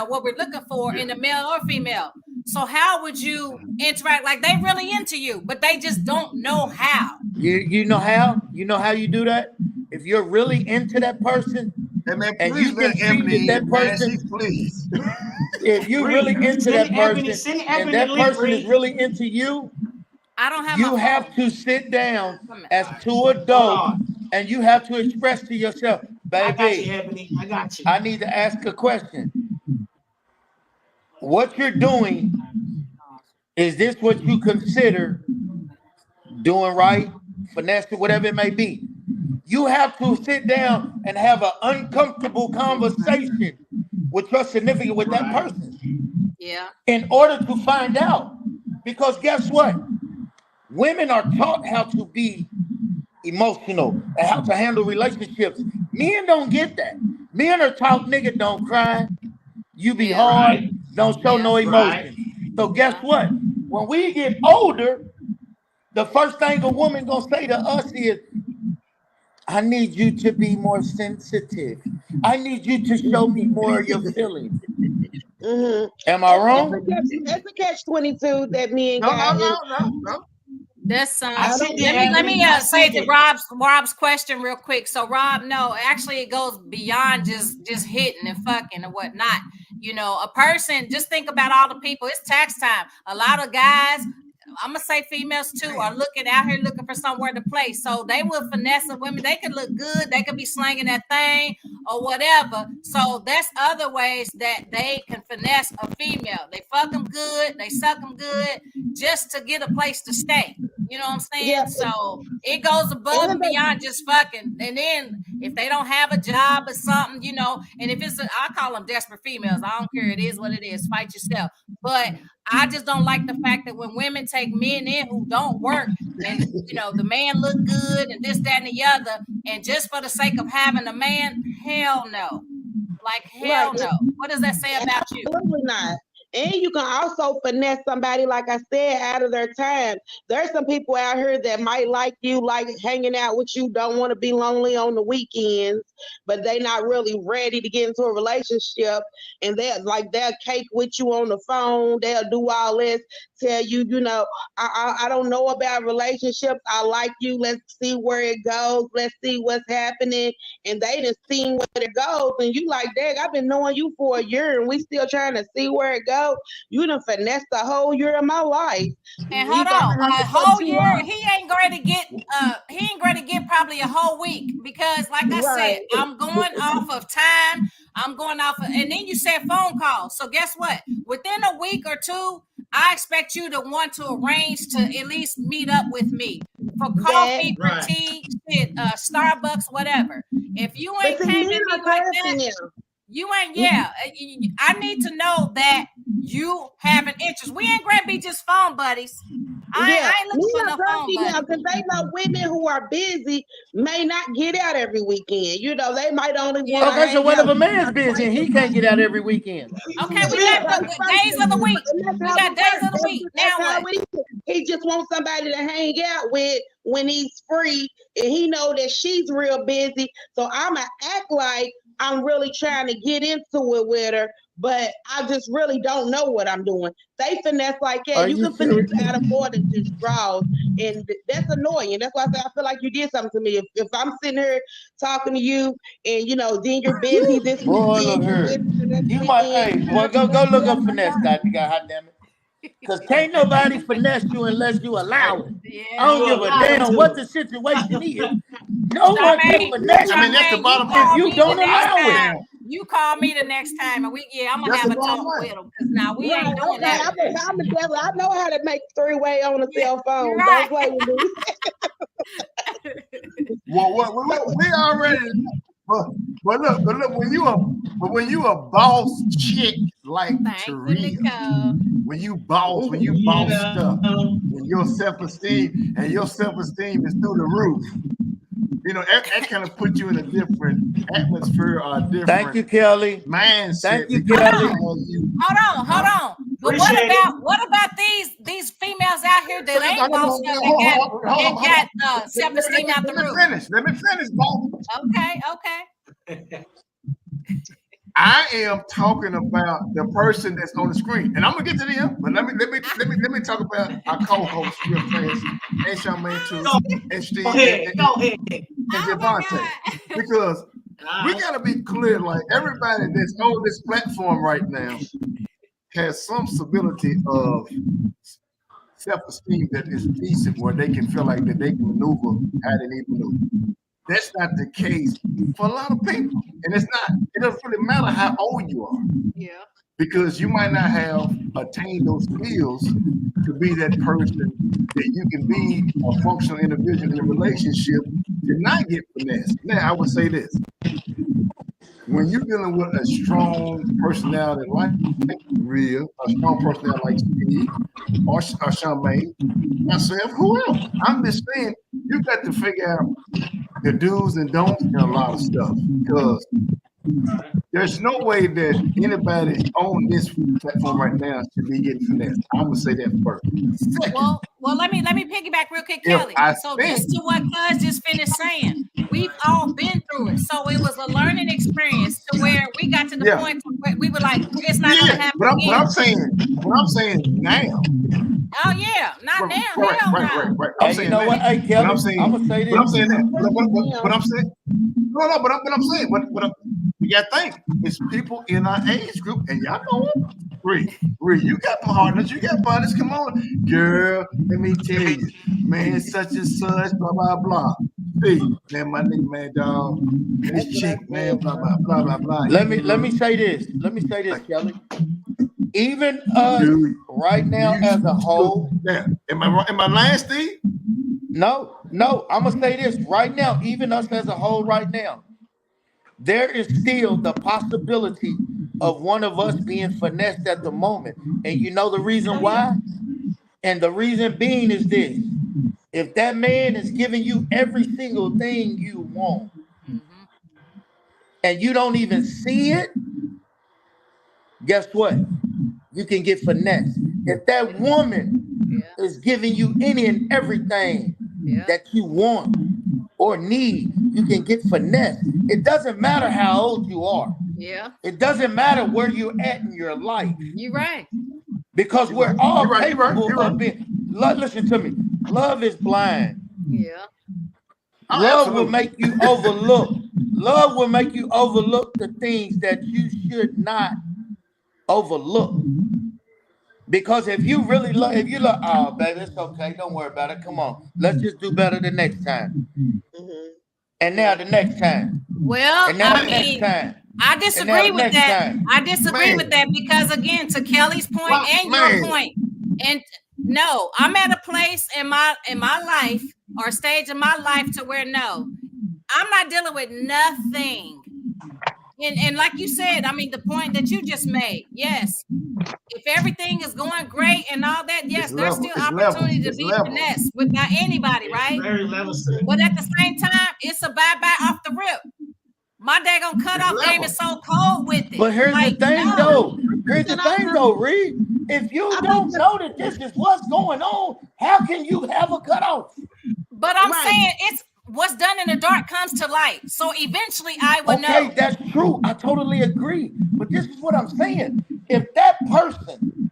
what we're looking for in a male or female. So how would you interact? Like they really into you, but they just don't know how. You know how? You know how you do that? If you're really into that person, and you can see that person, please. If you're really into that person, and that person is really into you, I don't have. You have to sit down as two adults, and you have to express to yourself, baby. I got you, Ebony. I got you. I need to ask a question. What you're doing, is this what you consider doing right, finesse, whatever it may be? You have to sit down and have an uncomfortable conversation with your significant, with that person. Yeah. In order to find out. Because guess what? Women are taught how to be emotional and how to handle relationships. Men don't get that. Men are taught, nigga, don't cry. You be Yeah. hard. Right. Don't show no Right. emotion. So guess what? When we get older, the first thing a woman gonna say to us is, I need you to be more sensitive. I need you to show me more of your feelings. Mm-hmm. Am I wrong? It's a catch-22 that me and No, guys. no. That's I see let me I say see to Rob's question real quick. So Rob, no, actually it goes beyond just hitting and fucking and whatnot. You know, a person, just think about all the people. It's tax time. A lot of guys, I'm gonna say females too, are looking out here looking for somewhere to play. So they will finesse the women. They could look good, they could be slanging that thing or whatever. So that's other ways that they can finesse a female. They fuck them good, they suck them good, just to get a place to stay. You know what I'm saying? Yeah. So it goes above and beyond just fucking. And then if they don't have a job or something, you know, and if it's I call them desperate females. I don't care. It is what it is. Fight yourself. But I just don't like the fact that when women take men in who don't work and, you know, the man look good and this, that, and the other, and just for the sake of having a man, hell no. Like, hell no. What does that say about you? Absolutely not. And you can also finesse somebody, like I said, out of their time. There's some people out here that might like you, like hanging out with you, don't want to be lonely on the weekends, but they not really ready to get into a relationship. And they'll cake with you on the phone. They'll do all this, tell you, you know, I don't know about relationships. I like you. Let's see where it goes. Let's see what's happening. And they just seen where it goes. And you like, dang, I've been knowing you for a year and we still trying to see where it goes. You done finessed the whole year of my life. And We hold gonna on, have a to cut whole you year, off. he ain't going to get probably a whole week because, like I Right. said, I'm going off of time. I'm going off of, and then you said phone calls. So guess what? Within a week or two, I expect you to want to arrange to at least meet up with me for coffee, for Right. tea, shit, Starbucks, whatever. If you But ain't see, came men at me are like classy that, now. you ain't, I need to know that you have an interest. We ain't gonna be just phone buddies. I ain't looking for Men no are phone classy now buddy. because they know women who are busy may not get out every weekend. You know, they might only want to Yeah. Okay, so hang what if out a man's busy and he can't get out every weekend? Okay, we Yeah, got vice days versa. of the week. And that's We how got it days works. of the week. Now That's how what? it is. He just wants somebody to hang out with when he's free, and he know that she's real busy. So I'ma act like I'm really trying to get into it with her, but I just really don't know what I'm doing. They finesse like that. Are You you can finesse serious? out of more than just draws, and that's annoying. That's why I say I feel like you did something to me. If I'm sitting here talking to you, and you know, then you're busy this Boy, weekend, look you're here. busy the next You might, weekend. hey, boy, go look up finesse, God damn it. Because can't nobody finesse you unless you allow it. I Yeah. don't You give a allow it damn what to. the situation is. No one can Charmaine, finesse I mean, you that's the Charmaine, you bottom if line. call you me the don't next allow it. time. You call me the next time, and I'm gonna That's have the a talk bottom line. with him because now we Right, ain't doing okay. that. I'm a devil. I know how to make three-way on a Yeah, cell you're phone. right. Don't play with me. Well, we already. But look, when you a boss chick like Thank you, Teresa, Nicole. when you boss stuff, and your self-esteem is through the roof, you know that kind of puts you in a different atmosphere or a Thank different you, Kelly. mindset. Thank you, Because Hold Kelly. on. you, Hold on. But Appreciate it. what about these females out here that ain't boss up and got self-esteem out the Let me roof? finish. Let me finish, boss. Okay. I am talking about the person that's on the screen, and I'm gonna get to them. But let me talk about our co-host real fast, and Charmaine too, and Steve, Go ahead. Go ahead. and Oh my Javante, God. because we gotta be clear. Like everybody that's on this platform right now has some stability of self-esteem that is decent, where they can feel like that they can maneuver how they need to maneuver. That's not the case for a lot of people. And it doesn't really matter how old you are, Yeah. because you might not have attained those skills to be that person that you can be a functional individual in a relationship to not get finessed. Now, I would say this. when you're dealing with a strong personality like Rhea, a strong personality like Steve or Charmaine, myself, whoever, I'm just saying you got to figure out the do's and don'ts in a lot of stuff because there's no way that anybody on this platform right now should be getting finesse. I'm gonna say that first. Second, well, let me piggyback real quick, if Kelly. I So think just to what Cuz just finished saying, we've all been through it. So it was a learning experience to where we got to the point where we were like, it's not gonna happen but again. what I'm saying now. Oh yeah, not now. Right. I'm Hey, saying you know what? Hey, Kelly, I'm gonna say this. But I'm saying that. But I'm saying but I'm saying, but you got to think, it's people in our age group, and y'all know it. Ree, you got partners, you got partners. Come on, girl. Let me tell you, man, such and such, blah blah blah. Hey, man, my nigga, man, dog. This chick, man, blah blah blah blah blah. Let me say this. Kelly. Even us right now as a whole. Yeah. Am I lying, Steve? No. I'm gonna say this right now. Even us as a whole right now, there is still the possibility of one of us being finessed at the moment. And you know the reason why? And the reason being is this. If that man is giving you every single thing you want, and you don't even see it, guess what? You can get finessed. If that woman is giving you any and everything that you want or need, you can get finessed. It doesn't matter how old you are. Yeah. It doesn't matter where you're at in your life. You're right. Because we're all capable of being. Listen to me. Love is blind. Yeah. Love will make you overlook. Love will make you overlook the things that you should not overlook. Because if you really love, if you love, oh baby, it's okay, don't worry about it. Come on, let's just do better the next time. And now the next time. Well, and now I mean, I disagree with that. I disagree with that because again, to Kelly's point and your point, and no, I'm at a place in my life or stage in my life to where no, I'm not dealing with nothing. And like you said, I mean, the point that you just made, yes. If everything is going great and all that, yes, there's still opportunity to be finessed without anybody, right? But at the same time, it's a bye-bye off the rip. My daggone cutoff game is so cold with it. But here's the thing, though. Here's the thing, though, Reed. If you don't know that this is what's going on, how can you have a cutoff? But I'm saying it's what's done in the dark comes to light. So eventually I will know. Okay, that's true. I totally agree. But this is what I'm saying. If that person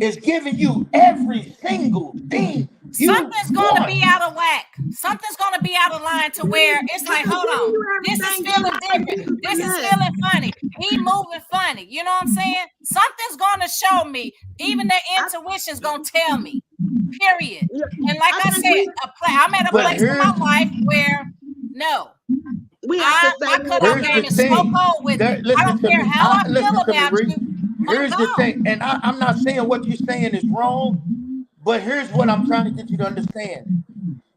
is giving you every single thing, something's going to be out of whack. Something's going to be out of line to where it's like, hold on, this is feeling different. This is feeling funny. He moving funny. You know what I'm saying? Something's going to show me. Even the intuition's going to tell me. Period. And like I said, I'm at a place in my life where no. My cutoff game is so cold with it. I don't care how I feel about you. Here's the thing, and I'm not saying what you're saying is wrong, but here's what I'm trying to get you to understand.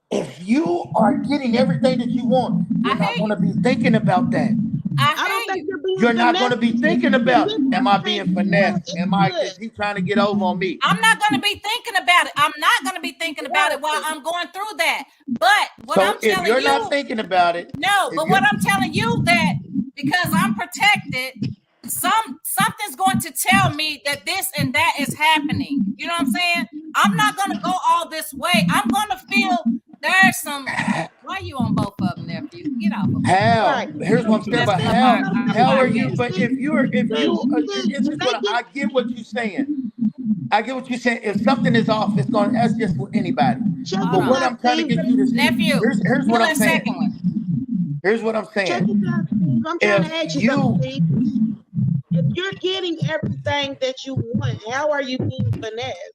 If you are getting everything that you want, you're not going to be thinking about that. I don't think you're not going to be thinking about, am I being finessed? Is he trying to get over on me? I'm not going to be thinking about it. I'm not going to be thinking about it while I'm going through that. But what I'm telling you, if you're not thinking about it. No, but what I'm telling you that because I'm protected, something's going to tell me that this and that is happening. You know what I'm saying? I'm not going to go all this way. I'm going to feel there's some. Why are you on both of them, nephew? Get off of them. How? Right. Here's what I'm saying about how are you? But if you, this is what I get what you're saying. I get what you're saying. If something is off, it's going. That's just with anybody. But what I'm trying to get you to see, nephew. Here's what I'm saying. Here's what I'm saying. I'm trying to ask you something. If you're getting everything that you want, how are you being finessed?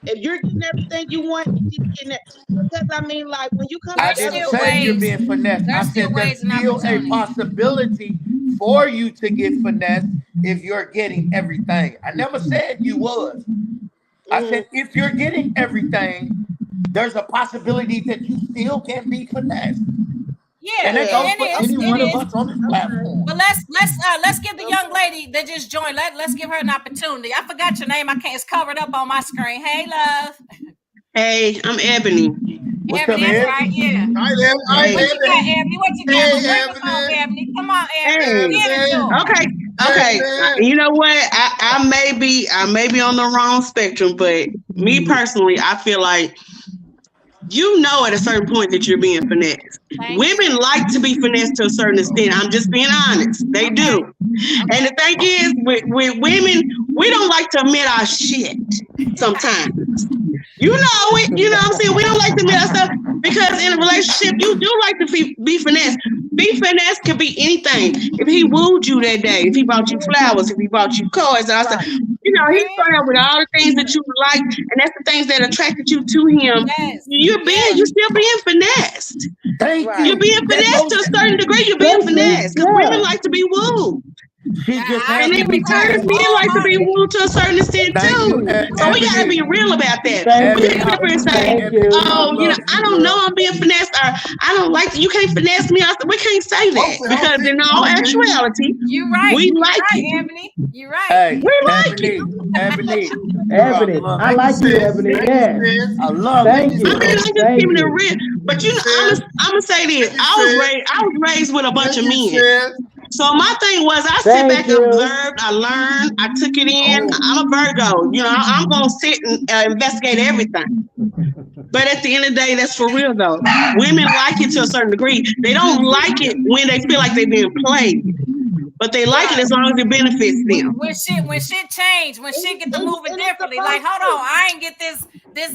If you're getting everything you want, because I mean, like when you come, I didn't say you're being finessed. I said there's still a possibility for you to get finessed if you're getting everything. I never said you was. I said if you're getting everything, there's a possibility that you still can be finessed. Yeah, And that goes it for is. any It one of is. us on this platform. But let's give the young lady that just joined. Let's give her an opportunity. I forgot your name. I can't. It's covered up on my screen. Hey, love. Hey, I'm Ebony. What's Ebony, up, that's Ed? right. Yeah. Hi, What you got, Ebony? What you got? Hey, Bring us home, Ebony. Ebony. Come on, Ebony. Hey, Get it to 'em. okay. You know what? I may be on the wrong spectrum, but me personally, I feel like you know at a certain point that you're being finessed. Women like to be finessed to a certain extent. I'm just being honest. They do. And the thing is, with women, we don't like to admit our shit sometimes. You know it. You know what I'm saying? We don't like to admit our stuff because in a relationship, you do like to be finessed. Be finessed could be anything. If he wooed you that day, if he bought you flowers, if he bought you cars, and I said, you know, he's starting with all the things that you like, and that's the things that attracted you to him. Yes. You're still being finessed. Thank you. You're being finessed to a certain degree. You're being finessed because women like to be wooed. She just And in return, men like to be wooed to a certain extent too. So we gotta be real about that. We can't sit up here and say, "Oh, you know, I don't know, I'm being finessed," or "I don't like you can't finesse me." We can't say that because in all actuality, you're right. We like right, it. Ebony. You're right. Hey, We like it. Ebony. I like you, Ebony. Yes. I love Thank it. you. I mean, I'm just Thank giving it you. real. But you know, I'm gonna say this. I was raised with a bunch of men. So my thing was, I sit back and observed, I learned, I took it in. I'm a Virgo. You know, I'm gonna sit and investigate everything. But at the end of the day, that's for real though. Women like it to a certain degree. They don't like it when they feel like they're being played. But they like it as long as it benefits them. When shit change, when shit get to moving differently, like hold on, I ain't get this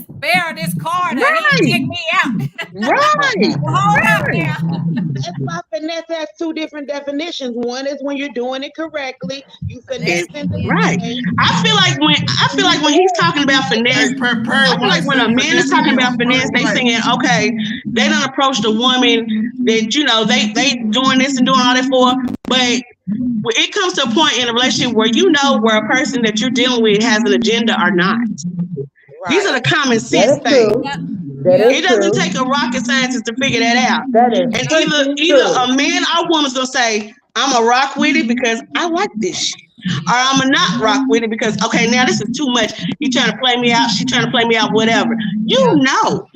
bear, this card, he take me out. Right. Hold up now. That's why finesse has two different definitions. One is when you're doing it correctly, you finesse right. I feel like when he's talking about finesse, I feel like when a man is talking about finesse, they saying, okay, they done approach the woman that you know they doing this and doing all that for, but it comes to a point in a relationship where you know where a person that you're dealing with has an agenda or not. Right. These are the common sense things. It doesn't take a rocket scientist to figure that out. And either a man or woman's gonna say, I'm gonna rock with it because I like this shit. Or I'm gonna not rock with it because, okay, now this is too much. You trying to play me out, she trying to play me out, whatever. You know.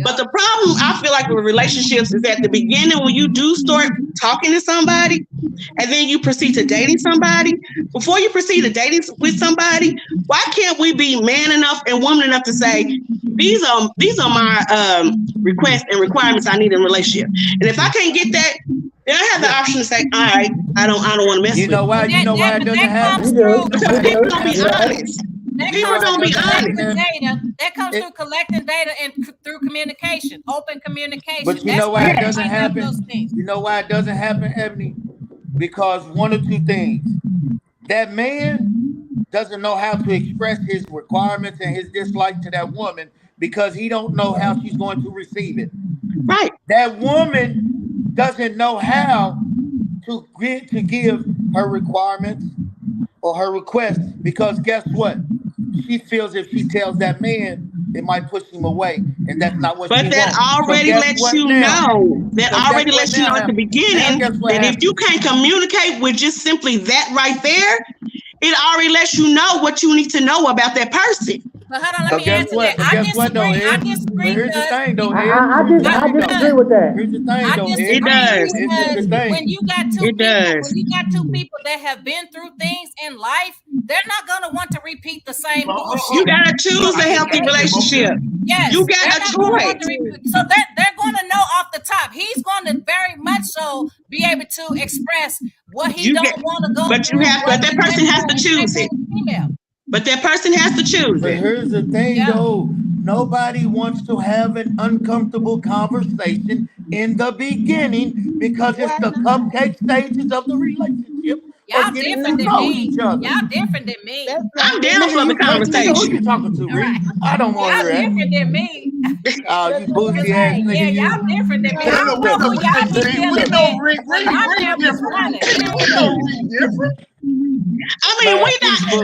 But the problem I feel like with relationships is at the beginning when you do start talking to somebody and then you proceed to dating somebody, before you proceed to dating with somebody, why can't we be man enough and woman enough to say, these are my requests and requirements I need in a relationship. And if I can't get that, then I have the option to say, all right, I don't want to mess with you. You know why it doesn't happen? Because people don't be honest. People don't be honest. That comes through collecting data and through communication, open communication. But you know why it doesn't happen? You know why it doesn't happen, Ebony? Because one or two things. That man doesn't know how to express his requirements and his dislike to that woman because he don't know how she's going to receive it. Right. That woman doesn't know how to give her requirements or her requests because guess what? She feels if she tells that man, it might push him away, and that's not what. But that already lets you know. That already lets you know at the beginning that if you can't communicate with just simply that right there, it already lets you know what you need to know about that person. But hold on, let me answer that. I disagree. Here's the thing, though. I disagree with that. Here's the thing, though. It does. When you got two people that have been through things in life, they're not gonna want to repeat the same bullshit. You gotta choose a healthy relationship. Yes, you got a choice. So they're gonna know off the top. He's gonna very much so be able to express what he don't want to go. But that person has to choose it. But that person has to choose it. But here's the thing, though. Nobody wants to have an uncomfortable conversation in the beginning because it's the cupcake stages of the relationship. Y'all different than me. Y'all different than me. I'm down for the conversation. Who you talking to, Rick? I don't want to hear that. Y'all different than me. Oh, you bougie ass nigga. Yeah, y'all different than me. I don't know who y'all be feeling that. I'm different. I mean,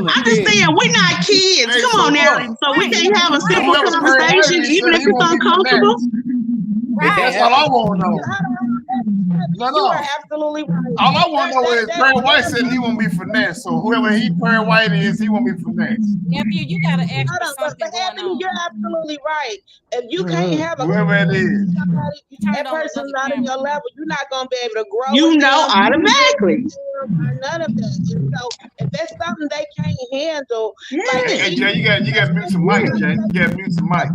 I'm just saying, we're not kids. Come on now. So we can't have a simple conversation, even if it's uncomfortable. Right. That's all I want to know. You are absolutely right. All I want to know is Perry White said he won't be finesse. So whoever Perry White is, he won't be finesse. Nephew, you got an extra something but going Anthony, on. you're absolutely right. If you can't have whoever it is, that person's not in your level, you're not gonna be able to grow. You know automatically. None of that. And so if that's something they can't handle, hey Jay, you got to mute some mic, Jay. You got to mute some mic.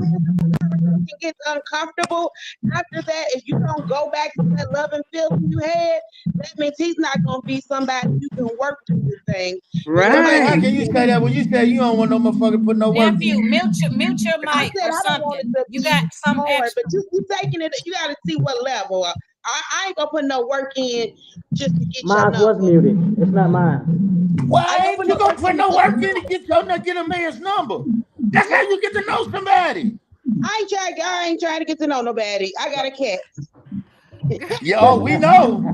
It gets uncomfortable. After that, if you don't go back to that love and feeling you had, that means he's not gonna be somebody you can work to do things. Right. How can you say that when you say you don't want no motherfucker put no work? Nephew, mute your mic or something. You got some extra. But you taking it. You got to see what level. I ain't gonna put no work in just to get mine your was muted. It's not mine. Why ain't you gonna put no work in to get a man's number? That's how you get to know somebody. I ain't trying to get to know nobody. I got a cat. Yo, we know.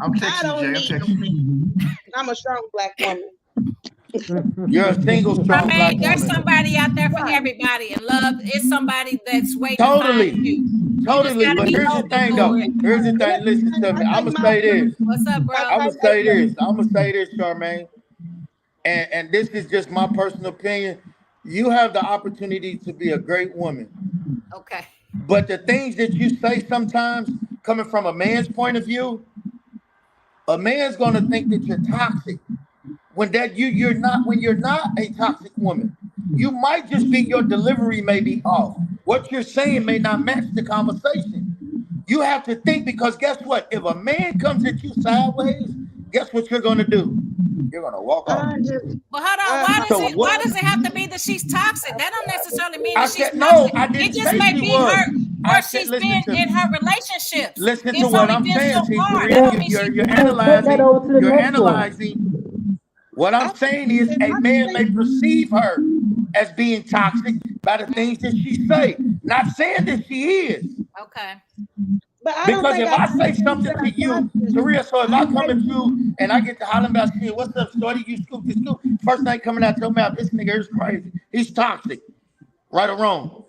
I'm texting Jay. I'm a strong black woman. You're a single strong black woman. There's somebody out there for everybody, and love is somebody that's waiting Totally. to find you. Totally, but here's the thing though. Here's the thing. Listen to me. I'm gonna say this. What's up, bro? I'm gonna say this, Charmaine. And this is just my personal opinion. You have the opportunity to be a great woman. Okay. But the things that you say sometimes, coming from a man's point of view, a man's gonna think that you're toxic. When you're not a toxic woman. You might just be, your delivery may be off. What you're saying may not match the conversation. You have to think, because guess what? If a man comes at you sideways, guess what you're gonna do? You're gonna walk off. Well, hold on. Why does it have to be that she's toxic? That don't necessarily mean that she's toxic. No, I didn't. It just may be her she's been in her relationships. Listen to what I'm saying. You're analyzing. What I'm saying is, a man may perceive her as being toxic by the things that she say. Not saying that she is. Okay. Because if I say something to you, Taria, so if I come at you and I get to hollering about shit, what's up, shorty? You scoop this scoop. First thing coming out your mouth, this nigga is crazy. He's toxic. Right or wrong?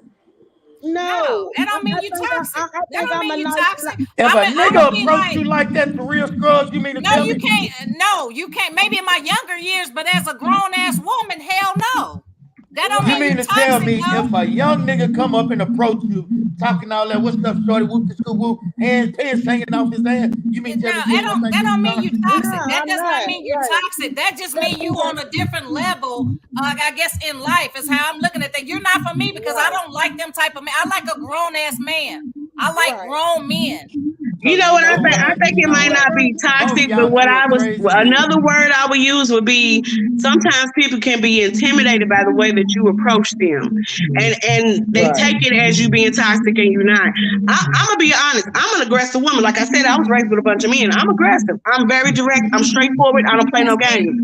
No, that don't mean you toxic. That don't mean you toxic. If a nigga approach you like that, for real scrubs, you mean to tell me? No, you can't. Maybe in my younger years, but as a grown ass woman, hell no. That don't mean you mean to tell me if a young nigga come up and approach you, talking all that, what's up, shorty, whoop the scoop, whoop, hands hanging off his ass, you mean that don't mean you toxic. That does not mean you're toxic. That just means you on a different level, I guess, in life is how I'm looking at that. You're not for me because I don't like them type of men. I like a grown ass man. I like grown men. You know what I think? I think it might not be toxic, but another word I would use would be, sometimes people can be intimidated by the way that you approach them, and they take it as you being toxic and you're not. I'm gonna be honest. I'm an aggressive woman. Like I said, I was raised with a bunch of men. I'm aggressive. I'm very direct. I'm straightforward. I don't play no games.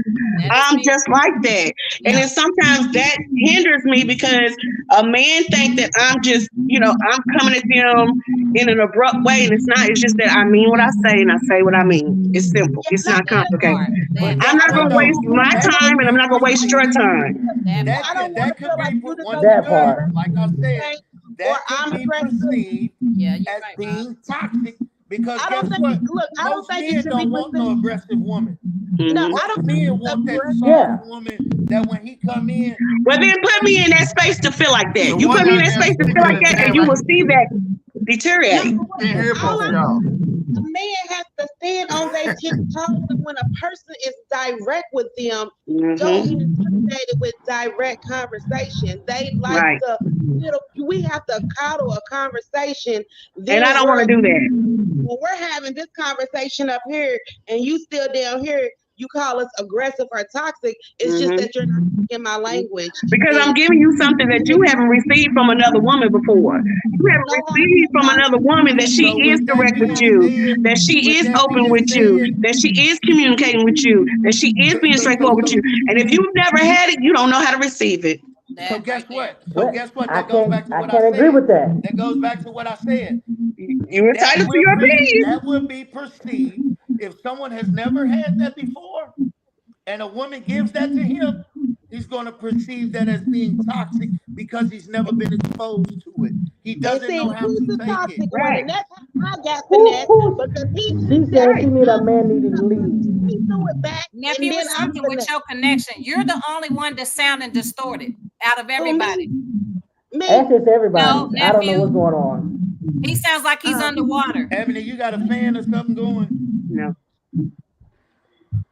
I'm just like that. And then sometimes that hinders me because a man think that I'm just, I'm coming at them in an abrupt way, and it's not. It's just that I mean what I say, and I say what I mean. It's simple. It's not complicated. I'm not going to waste my time, and I'm not going to waste your time. That could be that part. Like I said, that could be perceived as being toxic. Because guess what? Most men don't want no aggressive woman. No, I don't men want that soft woman that when he come in. Well, then put me in that space to feel like that. You put me in that space to feel like that, and you will see that deteriorate. The man has to stand on their 10 toes when a person is direct with them. Don't intimidate it with direct conversation. They like to, we have to coddle a conversation. And I don't want to do that. When we're having this conversation up here and you still down here, you call us aggressive or toxic. It's just that you're not speaking my language. Because I'm giving you something that you haven't received from another woman before. You haven't received from another woman that she is direct with you, that she is open with you, that she is communicating with you, that she is being straightforward with you. And if you've never had it, you don't know how to receive it. So guess what? That goes back to what I can't agree with that. That goes back to what I said. You're entitled to your opinion. That would be perceived if someone has never had that before, and a woman gives that to him. He's going to perceive that as being toxic because he's never been exposed to it. He doesn't know how to take it. Right. I got finesse because She said she need a man needed to lead. he threw it back, Now, if and it then was I'm something with your connection, you're the only one that's sounding distorted out of everybody. Ask this to everybody. No, I don't know nephew. what's going on. He sounds like he's underwater. Ebony, you got a fan or something going? No.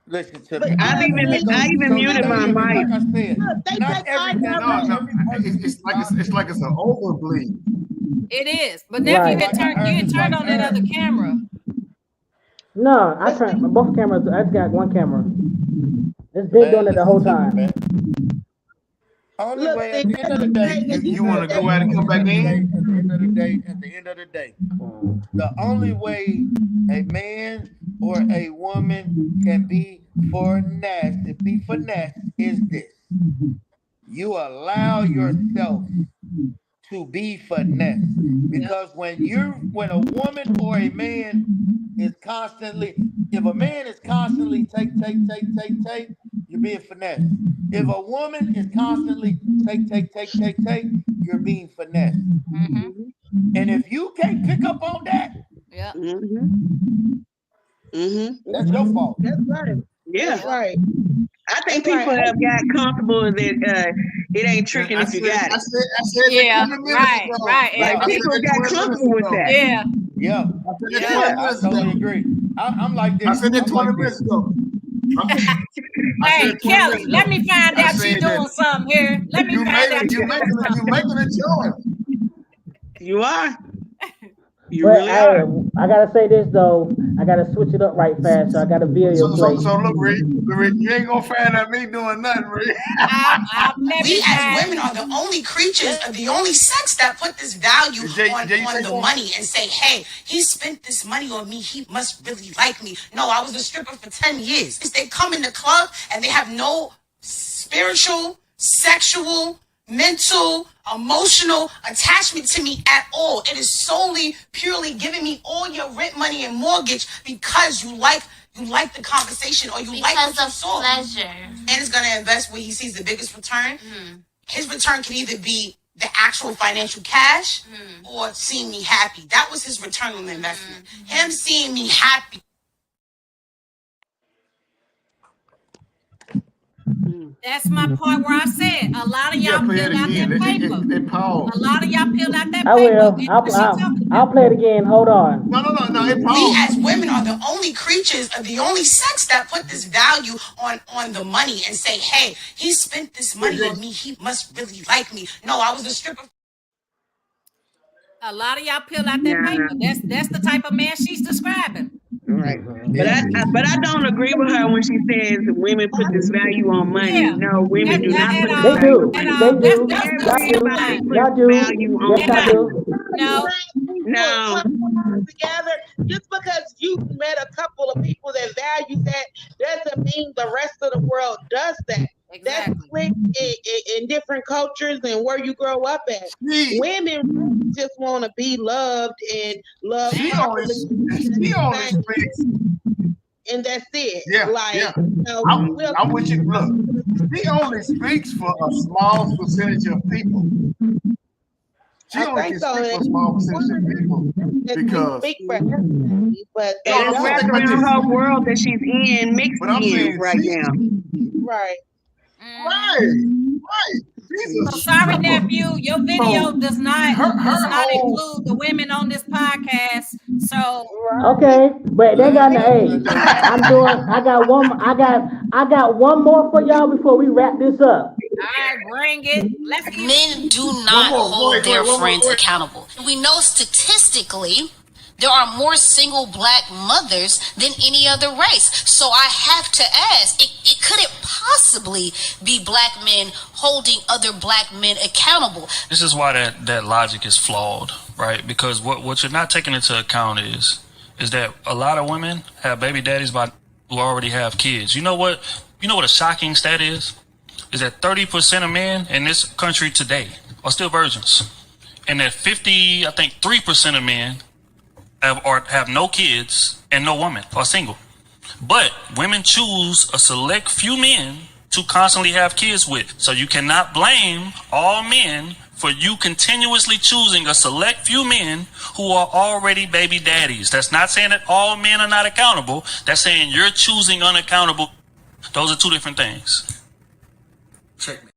Listen to But me. I even muted my Ebony, mic. like I said, look, they not take our everything. No, Not no, every person it's like it's an overbleed. It is. But nephew Right. you had turned on that other camera. No, I turned both cameras. I just got one camera. It's been doing it the whole time. Only Look, way at the end of the day, You want to go out and come back in? At the end of the day, the only way a man or a woman can be finesse is this: you allow yourself to be finesse, because when a woman or a man is constantly, if a man is constantly take, you're being finesse. If a woman is constantly take, you're being finesse. Mm-hmm. And if you can't pick up on that, Yeah. that's your fault. That's right. Yeah. That's right. I think people have got comfortable that it ain't tricking if you got it. I said Yeah, that 20 minutes ago. right. Like people got comfortable with that. Yeah. I totally agree. I'm like this. I said that I'm 20 like minutes this. ago. Hey, Kelly, let me find out you doing something here. Let me find out you're making a choice. You are. You But really are. I gotta say this though. I gotta switch it up right fast. So I gotta veer your plate. So look, Rick, you ain't gonna find out me doing nothing, Rick. We as women are the only creatures of the only sex that put this value on the money and say, hey, he spent this money on me. He must really like me. No, I was a stripper for 10 years. They come in the club and they have no spiritual, sexual, mental, emotional attachment to me at all. It is solely, purely giving me all your rent money and mortgage because you like the conversation or you like what you saw. Pleasure. And it's gonna invest where he sees the biggest return. His return can either be the actual financial cash or seeing me happy. That was his return on the investment. Him seeing me happy. That's my point where I said a lot of y'all peeled out that paper. A lot of y'all peeled out that paper. I will. I'll play it again. Hold on. No. We as women are the only creatures of the only sex that put this value on the money and say, hey, he spent this money on me. He must really like me. No, I was a stripper. A lot of y'all peeled out that paper. That's the type of man she's describing. Right. But I don't agree with her when she says women put this value on money. Yeah. No, women do not put They do. Y'all do. Yes, I do. No. Together, just because you met a couple of people that value that doesn't mean the rest of the world does that. Exactly. That's split in different cultures and where you grow up at. Women just want to be loved and loved. She only speaks. And that's it. Yeah, I'm with you. Look, she only speaks for a small percentage of people. She only can speak for a small percentage of people because. But it's wrapped around her world that she's in, mixed in right now. Right. So sorry, nephew. Your video does not include the women on this podcast. So okay, but they got I got one more for y'all before we wrap this up. All right, bring it. Men do not hold their friends accountable. We know statistically there are more single black mothers than any other race. So I have to ask, it couldn't possibly be black men holding other black men accountable. This is why that logic is flawed, right? Because what you're not taking into account is that a lot of women have baby daddies who already have kids. You know what a shocking stat is that 30% of men in this country today are still virgins. And that 3% of men have no kids and no woman are single. But women choose a select few men to constantly have kids with. So you cannot blame all men for you continuously choosing a select few men who are already baby daddies. That's not saying that all men are not accountable. That's saying you're choosing unaccountable. Those are two different things. Check me.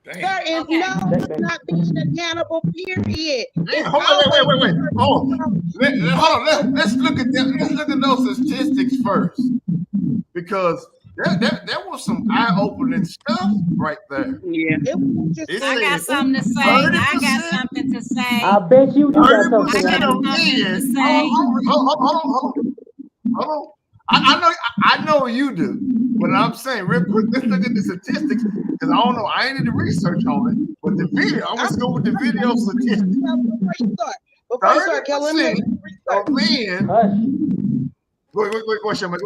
There is not being accountable, period. Wait. Oh, hold on. Let's look at that. Let's look at those statistics first, because there was some eye-opening stuff right there. Yeah. I got something to say. I got something to say. I bet you do got something to say. Hold on. I know you do, but I'm saying real quick. Let's look at the statistics, because I don't know. I ain't did the research on it, but the video. I'm gonna go with the video statistics. Before you start, Kelly, let me of men. Go ahead, Showman.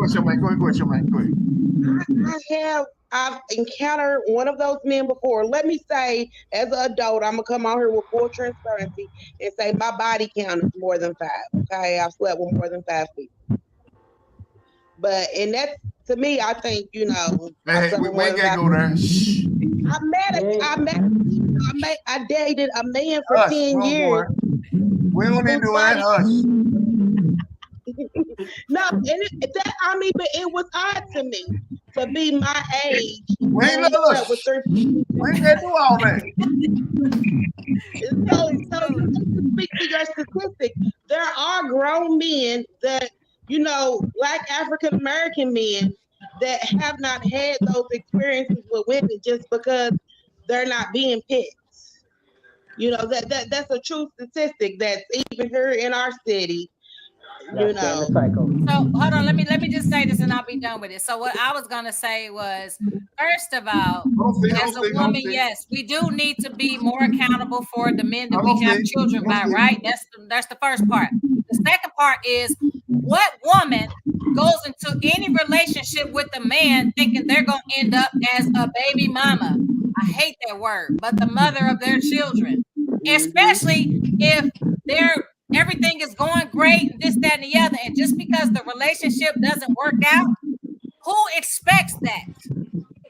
I've encountered one of those men before. Let me say, as an adult, I'm gonna come out here with full transparency and say my body count is more than 5. Okay, I've slept with more than 5 people. But and that's, to me, I think, you know. Hey, we ain't gotta go there. Shh. I dated a man for 10 years. We don't need to do that. No, but it was odd to me to be my age. We ain't gonna do all that. So to speak to your statistics, there are grown men that, you know, Black African American men that have not had those experiences with women just because they're not being picked. You know, that's a true statistic that's even here in our city. You know. So hold on, let me just say this and I'll be done with it. So what I was gonna say was, first of all, as a woman, yes, we do need to be more accountable for the men that we have children by, right? That's the first part. The second part is, what woman goes into any relationship with a man thinking they're gonna end up as a baby mama? I hate that word, but the mother of their children, especially if everything is going great, this, that, and the other, and just because the relationship doesn't work out, who expects that?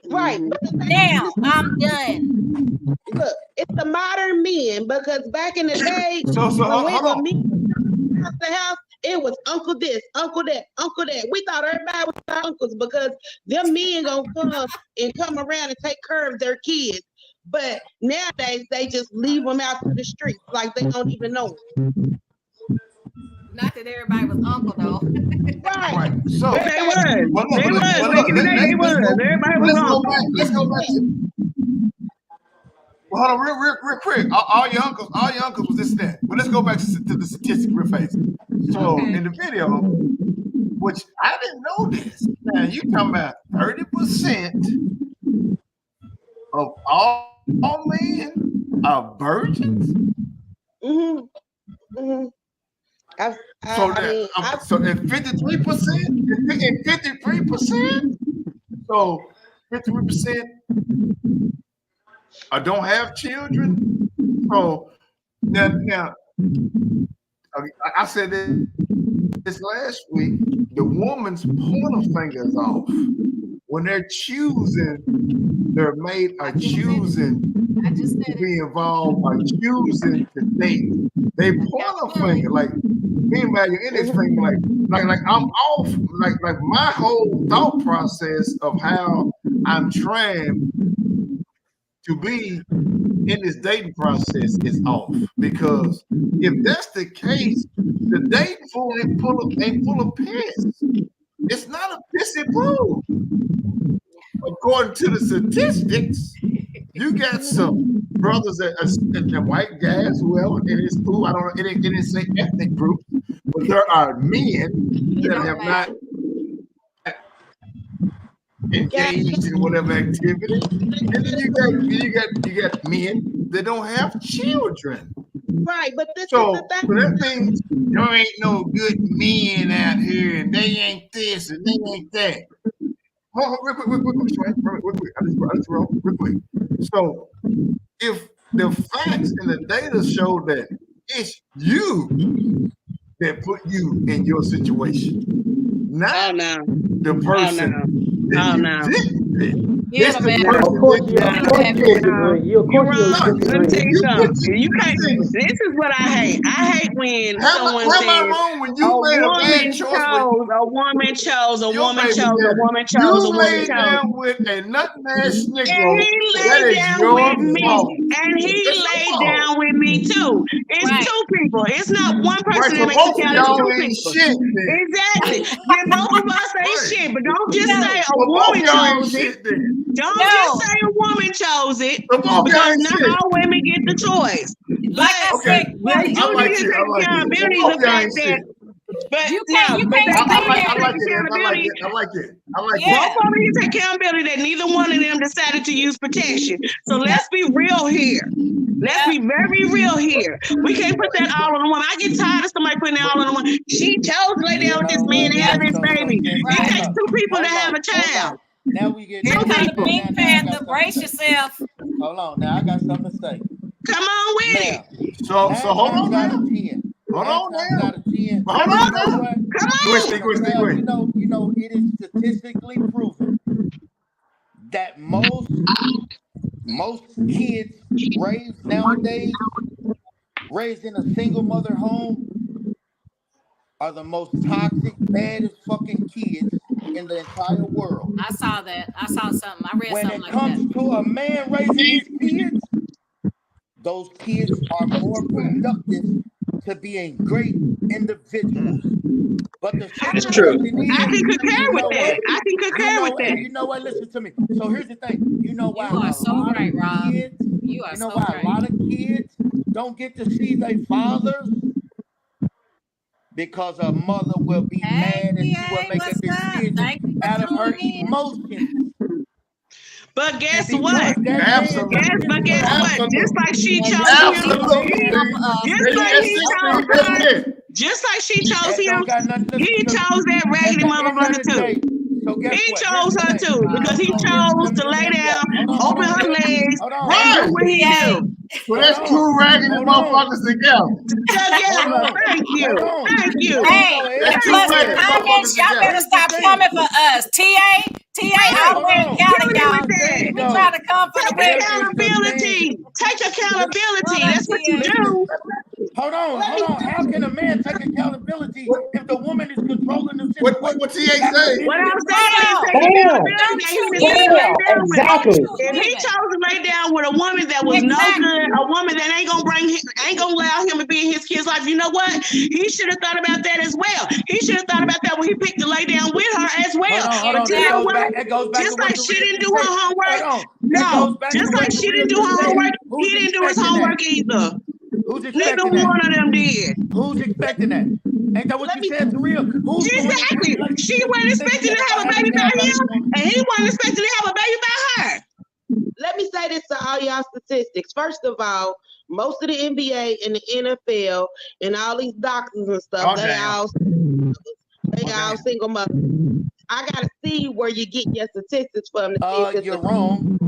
Right. Now I'm done. Look, it's the modern men, because back in the day, when we left the house, it was uncle this, uncle that, uncle that. We thought everybody was our uncles because them men gonna come around and take care of their kids. But nowadays, they just leave them out to the streets like they don't even know them. Not that everybody was uncle, though. Right. So they was. Everybody was uncle. Let's go back to. Well, hold on, real quick. All your uncles was this and that. But let's go back to the statistics real fast. So in the video, which I didn't know this. Now you talking about 30% of all men are virgins. So at 53%, and 53%, so 53% don't have children. So now I said this last week, the woman's pointer finger is off. When they're choosing their mate, are choosing to be involved, are choosing to date. They point a finger, like me and my index finger, like I'm off, like my whole thought process of how I'm trying to be in this dating process is off. Because if that's the case, the dating pool ain't full of piss. It's not a pissy pool. According to the statistics, you got some brothers and white guys, whoever in this pool. I don't know, it didn't say ethnic group, but there are men that have not engaged in whatever activity. And then you got men that don't have children. Right, but this so is the thing. So that means there ain't no good men out here, and they ain't this and they ain't that. Hold on, real quick. I just wrote real quick. So if the facts and the data show that it's you that put you in your situation, not the person that you didn't This the man. person Of course, that you. Of course, you disagree. You, of course, you'll Let me tell disagree. you something. You can't. This is what I hate. I hate when someone Am I says wrong when a you made a bad woman choice chose, a woman chose, a your woman baby chose, a daddy? woman chose, a You woman laid chose. down with a nut-ass And Negro. he That laid is down your with me. fault. And he It's your laid fault. down with me too. It's Right. two people. It's not one Right, person so that makes a both of count. It's y'all two ain't people. shit then. Exactly. Then both of us ain't Right. shit. But don't just No. say a So both woman y'all ain't chose it. shit then. Don't just No. say a woman chose it. So both y'all Because ain't not shit. all women get the choice. Like I But Okay, said, they do I like need to it. I take like it. So accountability both of the y'all fact ain't that shit. but you no, can't but they say do need to I take like it. I like accountability. it. I like it. I like Yeah. Both of them need to take accountability that neither one of them decided to use protection. So let's be real here. Let's Yeah. be very real here. We can't put that all on the woman. I get tired of somebody putting that all on the woman. She chose to lay You down with this know man what? and have this So baby. guess It Right. takes what? two people to Hold have on, a child. Now we get Two Here come the people. Pink now I got Panther. something Brace to say. yourself. Hold on, now I got something to say. Come on with it. Now, So hold on out now. of 10. Hold on Times now. out of 10. Hold Come on You know on. now. what? Come Go ahead, on. stay, go ahead, stay, go ahead. You know, it is statistically proven that most kids raised nowadays, raised in a single mother home, are the most toxic, baddest fucking kids in the entire world. I saw that. I saw something. I read When something it like comes that. to a man raising his kids, those kids are more productive to being great individuals. But the That's true. situation I is, can concur you with know that. what? I can concur with And that. you know what? Listen to me. So here's the thing. You know why You are a so lot of right, Rob. kids, You are you know so why a right. lot of kids don't get to see their fathers? Because a mother will be Hey, mad and she will TA, make a what's up? decision Thank you for out of her tuning in. emotions. But And guess because what? that man, Absolutely. Guess what? Just Absolutely. like she and chose because him, that Absolutely. man, just That's like he it, chose Steve. That's her, it. just like she chose that him, don't got nothing to he listen to me. chose that At raggedy the end of motherfucker the too. day, so guess He what? Here's chose the her thing. too because he chose to Let me lay help you down, out. open her legs, Hold on. and do Right. what he TA, do. So Hold that's on. two raggedy Hold on. motherfuckers together. Hold Together. on. Thank Hold you. on. Thank you. Before you hey, go That's them ahead, two Thank busted you. raggedy motherfuckers comments, y'all better together. here's the stop thing. coming for us. TA Right. out Hold there on. counting, Get with y'all. There you that. We go. trying to come for the Take Here women. is the thing. accountability. Take What accountability. up, That's what you TA? Listen. do. Hold on. Let me How can a man take accountability if the woman is controlling the What situation? TA At the say? end What of the I'm day, saying is Hold on. take Bam! accountability Don't that he you decided to lay Bam! even. down with her. Don't Exactly. you If he even. chose to lay down with a woman that was no Exactly. good, a woman that ain't gonna allow him to be in his kid's life, you know what? He should have thought about that as well. He should have thought about that when he picked to lay down with her as well. hold on. But you know Exactly. what? That goes back to Just what like she Taria didn't just do her said. homework, Hold on. That no. goes back to Just what like she Taria didn't do just her said. homework, he Who's didn't do his expecting that? homework either. Who's Neither expecting that? one of them did. Who's expecting that? Ain't that what let you me said, Taria? Who's going into a Exactly. She relationship wasn't thinking expecting that to if have I a had a baby by damn better him, woman? and he wasn't expecting to have a baby by her. let me say this to all y'all statistics. First of all, most of the NBA and the NFL and all these doctors and stuff, Oh, damn. they all single mothers. I gotta see where you get your statistics from to see if it's You're wrong.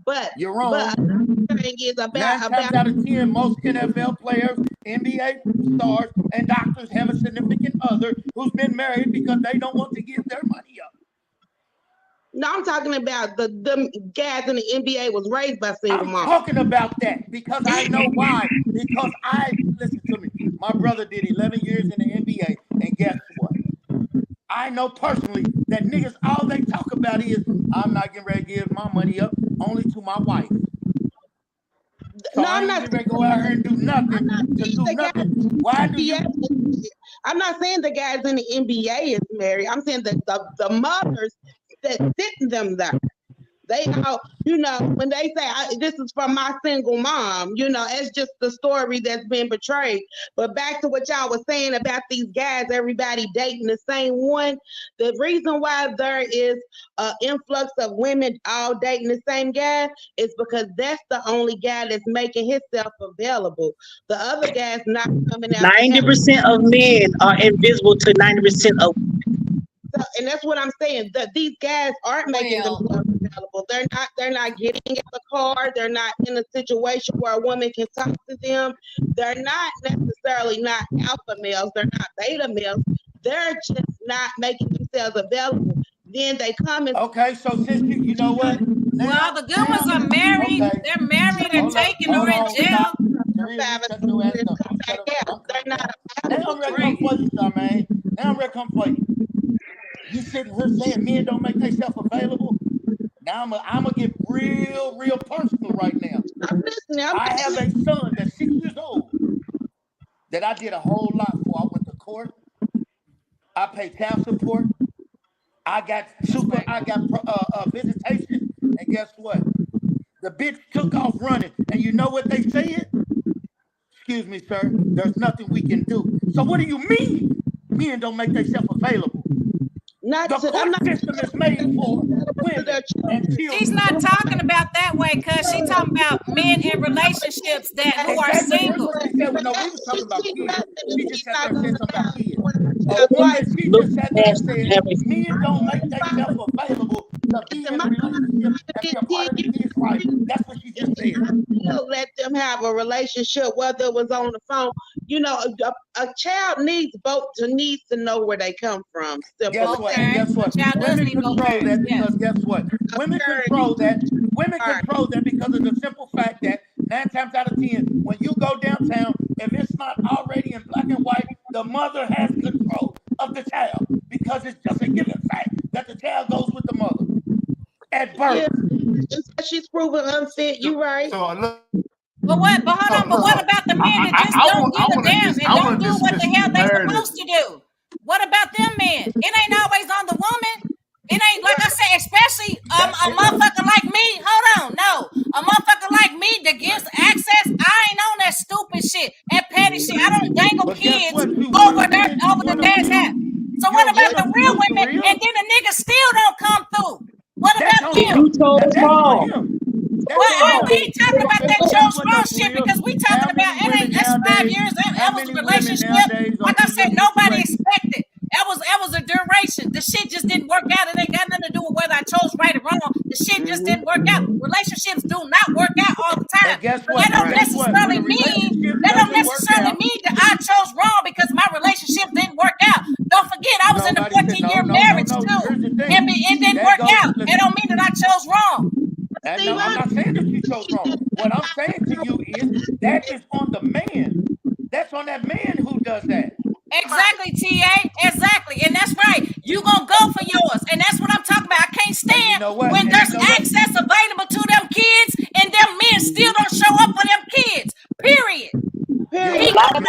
but You're but wrong. the thing is 9 times out of 10, most NFL players, NBA stars, and doctors have a significant other who's been married because they don't want to give their money up. no, I'm talking about the guys in the NBA was raised by single I'm moms. talking about that because I know why. Because listen to me. My brother did 11 years in the NBA, and guess what? I know personally that niggas, all they talk about is, I'm not getting ready to give my money up only to my wife. So No, I I'm ain't not. getting ready to go out here and do nothing to do nothing. Why do you? I'm not saying the guys in the NBA is married. I'm saying that the mothers that sit them there. They all, when they say this is from my single mom, it's just the story that's been portrayed. But back to what y'all was saying about these guys, everybody dating the same one. The reason why there is an influx of women all dating the same guy is because that's the only guy that's making himself available. The other guy's not coming out. 90% of men are invisible to 90% of. And that's what I'm saying. That these guys aren't making themselves available. They're not getting in the car. They're not in a situation where a woman can talk to them. They're not necessarily not alpha males. They're not beta males. They're just not making themselves available. then they come and okay. So since you know what? Now, well, the good ones are married. Okay. They're married and taken or in jail. Stop. Teresa, shut your ass up. I'm coming down. Now I'm ready to come for you, Charmaine. Now I'm ready to come for you. You sitting here saying men don't make themselves available. Now I'm gonna get real personal right now. I have a son that's 6 years old that I did a whole lot for. I went to court. I paid child support. I got visitation, and guess what? The bitch took off running, and you know what they said? Excuse me, sir. There's nothing we can do. So what do you mean? Men don't make themselves available. The court system is made for women and children. She's not talking about that way, cuz she talking about men in relationships who are single. No, we were talking about kids. She just sat there and said something about kids. A woman, she just sat there and said, men don't make themselves available to be in a relationship and be a part of the kid's life. That's what she just said. Let them have a relationship, whether it was on the phone. You know, a child needs to know where they come from. Guess what? Guess what? Women control that because guess what? Women control that. Women control that because of the simple fact that 9 times out of 10, when you go downtown, if it's not already in black and white, the mother has control of the child because it's just a given fact that the child goes with the mother at birth. Yeah. She's proven unfit. You right. So look. But hold on. But what about the men that just don't give a damn and don't do what the hell they supposed to do? What about them men? It ain't always on the woman. It ain't like I said, especially a motherfucker like me. Hold on, no, a motherfucker like me that gives access. I ain't on that stupid shit and petty shit. I don't dangle kids over the dad's hat. So what about the real women? And then the niggas still don't come through. What about them? You told wrong. Well, we ain't talking about that Joe Strong shit because we talking about that's 5 years. That was a relationship. Like I said, nobody expected. That was a duration. The shit just didn't work out. It ain't got nothing to do with whether I chose right or wrong. The shit just didn't work out. Relationships do not work out all the time. That don't necessarily mean that I chose wrong because my relationship didn't work out. Don't forget, I was in a 14-year marriage too, and it didn't work out. It don't mean that I chose wrong. No, I'm not saying that you chose wrong. What I'm saying to you is that is on the man. That's on that man who does that. Exactly, TA. Exactly. And that's right. You gonna go for yours. And that's what I'm talking about. I can't stand when there's access available to them kids and them men still don't show up for them kids. Period. He that's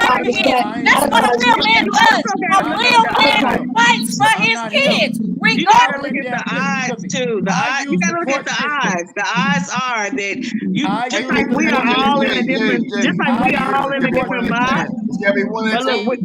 what a real man does. A real man fights for his kids. You gotta look at the odds too. You gotta look at the odds. The odds are that just like we are all in a different box. But look,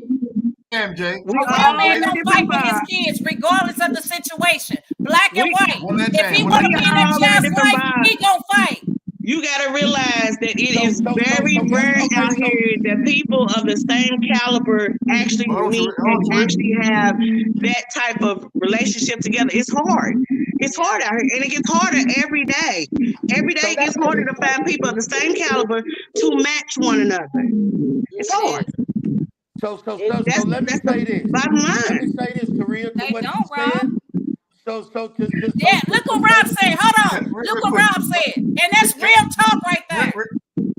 MJ. Real man don't fight for his kids, regardless of the situation. Black and white. If he want to be in that child's life, he gonna fight. You got to realize that it is very rare out here that people of the same caliber actually meet and actually have that type of relationship together. It's hard. It's hard out here, and it gets harder every day. Every day it gets harder to find people of the same caliber to match one another. It's hard. So let me say this. Bottom line. Let me say this, Taria, to what you said. Look what Rob said. Hold on. Look what Rob said. And that's real talk right there.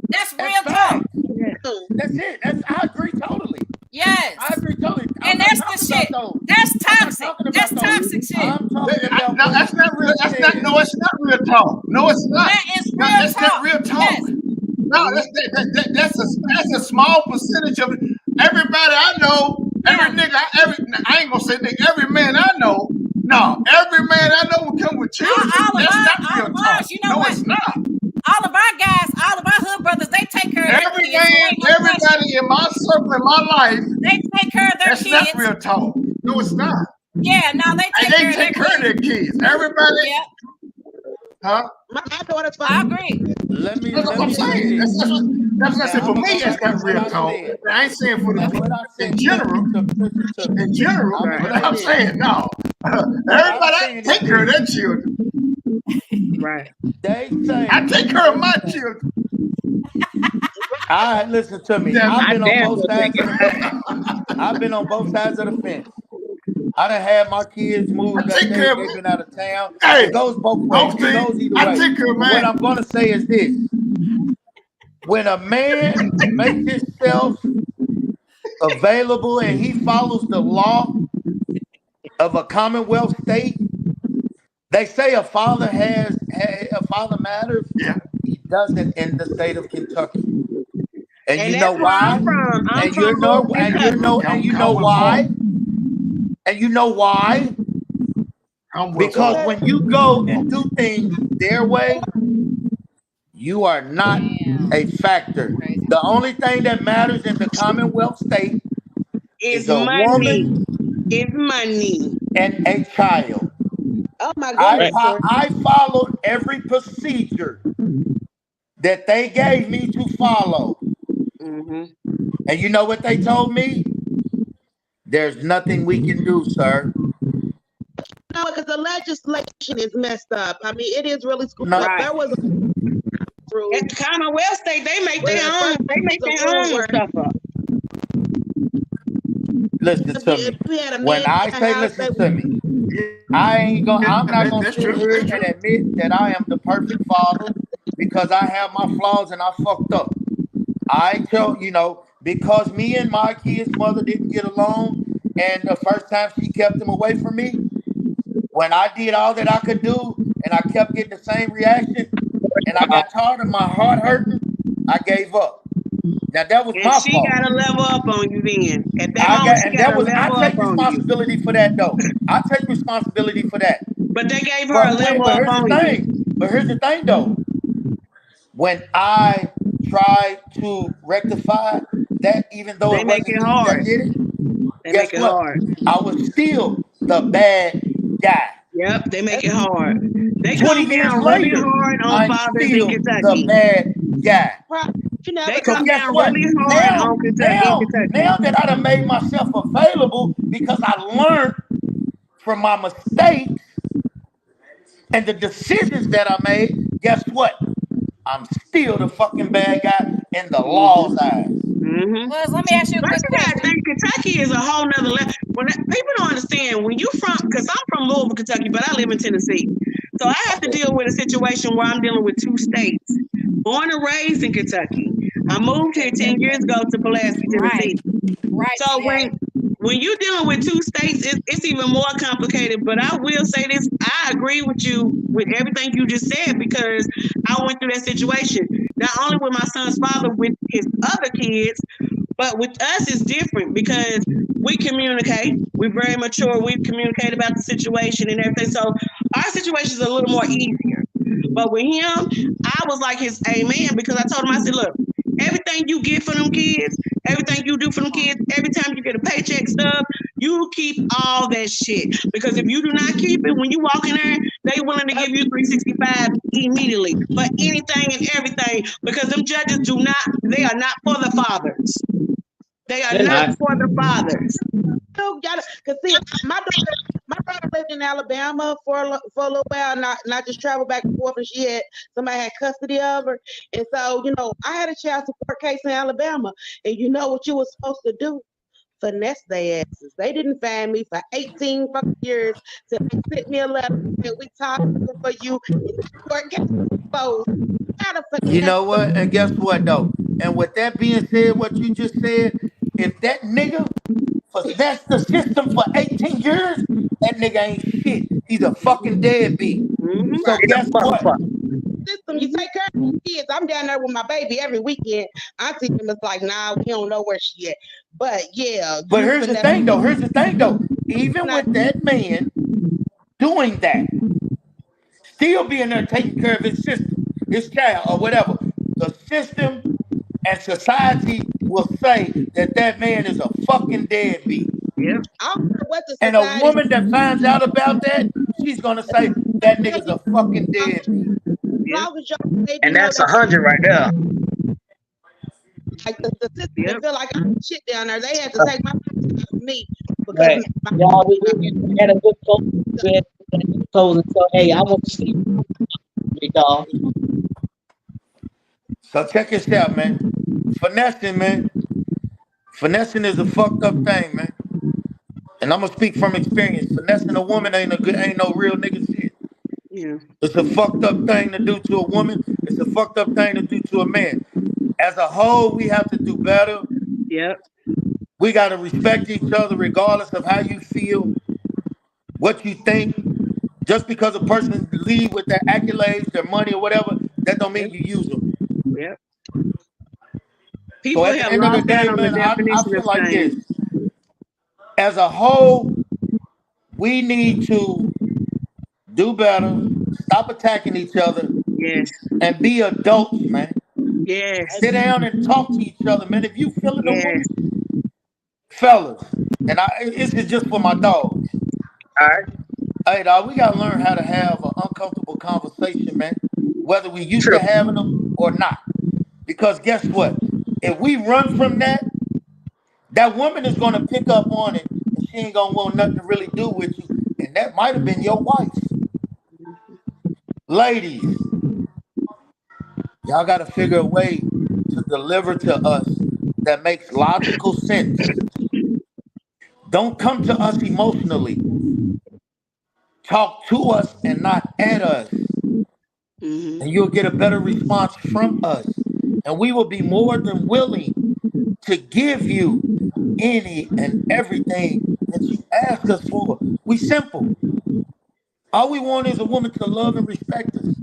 That's real talk. That's it. I agree totally. Yes. I agree totally. And that's the shit. That's toxic. That's toxic shit. No, that's not real. No, it's not real talk. No, it's not. That is real that's talk. not real talk. Yes. No, that's a small percentage of it. Everybody I know, every nigga, I ain't gonna say nigga, every man I know. No, every man I know will come with children. That's not real talk. You know no, what? it's not. All of our guys, all of our hood brothers, they take care of their kids. Everybody in my circle, in my life, they take care of their kids. That's not real talk. No, it's not. Yeah, no, they take care of their kids. Everybody. Yeah. Huh? My daughter's fine. I agree. Let me say. That's not saying for me. That's not real talk. I ain't saying for the in general. In general, but I'm saying no. Everybody take care of their children. Right. They say I take care of my children. All right, listen to me. I've been on both sides of the fence. I done had my kids moved up there. They've been out of town. Hey, It goes both ways. It goes either way. But what I'm going to say is this. When a man makes himself available and he follows the law of a Commonwealth state, they say a father matters. Yeah. He doesn't in the state of Kentucky. And you know that's where why? I'm from. I'm And from you know Louisville, and Kentucky. you know why? And you know why? Because when you go and do things their way, you are not a factor. The only thing that matters in the Commonwealth state is a woman, it's money, and a child. Oh my goodness, sir. I followed every procedure that they gave me to follow. Mm-hmm. And you know what they told me? There's nothing we can do, sir. No, because the legislation is messed up. I mean, it is really screwed up. Right. There was a at the Commonwealth state, they make their own. They make their own stuff up. Listen to me. When I say listen to me, I'm not gonna sit here and admit that I am the perfect father because I have my flaws and I fucked up. I tell because me and my kid's mother didn't get along, and the first time she kept him away from me, when I did all that I could do and I kept getting the same reaction and I got tired of my heart hurting, I gave up. Now that was my fault. She got to level up on you then. At that moment, I take responsibility for that though. I take responsibility for that. But they gave her a level up on you. But here's the thing though. When I tried to rectify that, even though it wasn't me that did it, guess what? I was still the bad guy. Yep, they make it hard. They 20 years later, hard on I'm fathers still in Kentucky. the bad guy. They come down really hard on Kentucky. Now that I done made myself available because I learned from my mistakes and the decisions that I made, guess what? I'm still the fucking bad guy in the law's eyes. Mm-hmm. Well, let me ask you a quick question. Kentucky is a whole nother level. People don't understand when you because I'm from Louisville, Kentucky, but I live in Tennessee. So I have to deal with a situation where I'm dealing with two states. Born and raised in Kentucky. I moved here 10 years ago to Pulaski, Tennessee. Right. So when you're dealing with two states, it's even more complicated. But I will say this, I agree with you with everything you just said because I went through that situation. Not only with my son's father, with his other kids, but with us it's different because we communicate. We're very mature. We communicate about the situation and everything. So our situation is a little more easier. But with him, I was like his amen because I told him, I said, look, everything you get for them kids, everything you do for them kids, every time you get a paycheck stuff, you keep all that shit. Because if you do not keep it, when you walk in there, they willing to give you $365 immediately for anything and everything. Because them judges they are not for the fathers. They are not for the fathers. Cause see, my daughter lived in Alabama for a little while, and I just traveled back and forth, and somebody had custody of her, and so I had a child support case in Alabama, and you know what you were supposed to do? Finesse their asses. They didn't find me for 18 fucking years till they sent me a letter and we talked for you. You know what? And guess what though? And with that being said, what you just said, if that nigga finessed the system for 18 years, that nigga ain't shit. He's a fucking deadbeat. Mm-hmm. So guess what? System, you take care of the kids. I'm down there with my baby every weekend. Auntie them is like, nah, we don't know where she at. But yeah. But here's the thing though. Even with that man doing that, still being there taking care of his sister, his child, or whatever, the system and society will say that man is a fucking deadbeat. Yeah. And a woman that finds out about that, she's gonna say that nigga's a fucking deadbeat. Yeah. And that's 100 right there. Like the system feel like I'm shit down there. They had to take my from me because y'all we had a good talk with and so hey, I want to see y'all. So check this out, man. Finessing, man. Finessing is a fucked up thing, man. And I'm gonna speak from experience. Finessing a woman ain't no real nigga shit. Yeah. It's a fucked up thing to do to a woman. It's a fucked up thing to do to a man. As a whole, we have to do better. Yep. We got to respect each other regardless of how you feel, what you think. Just because a person leave with their accolades, their money, or whatever, that don't mean Yep. you use them. Yep. So People at the have end of the lost out day, on the man, I definition feel of like this. fame. As a whole, we need to do better, stop attacking each other, Yes. and be adults, man. Yes. Sit down and talk to each other, man. If you feeling a Yes. woman, fellas, and this is just for my dogs. All right. Hey, dog, we gotta learn how to have an uncomfortable conversation, man. Whether we used True. to having them or not. Because guess what? If we run from that, that woman is gonna pick up on it, and she ain't gonna want nothing to really do with you. And that might have been your wife. Ladies, y'all gotta figure a way to deliver to us that makes logical sense. Don't come to us emotionally. Talk to us and not at us. And you'll get a better response from us. And we will be more than willing to give you any and everything that you ask us for. We simple. All we want is a woman to love and respect us.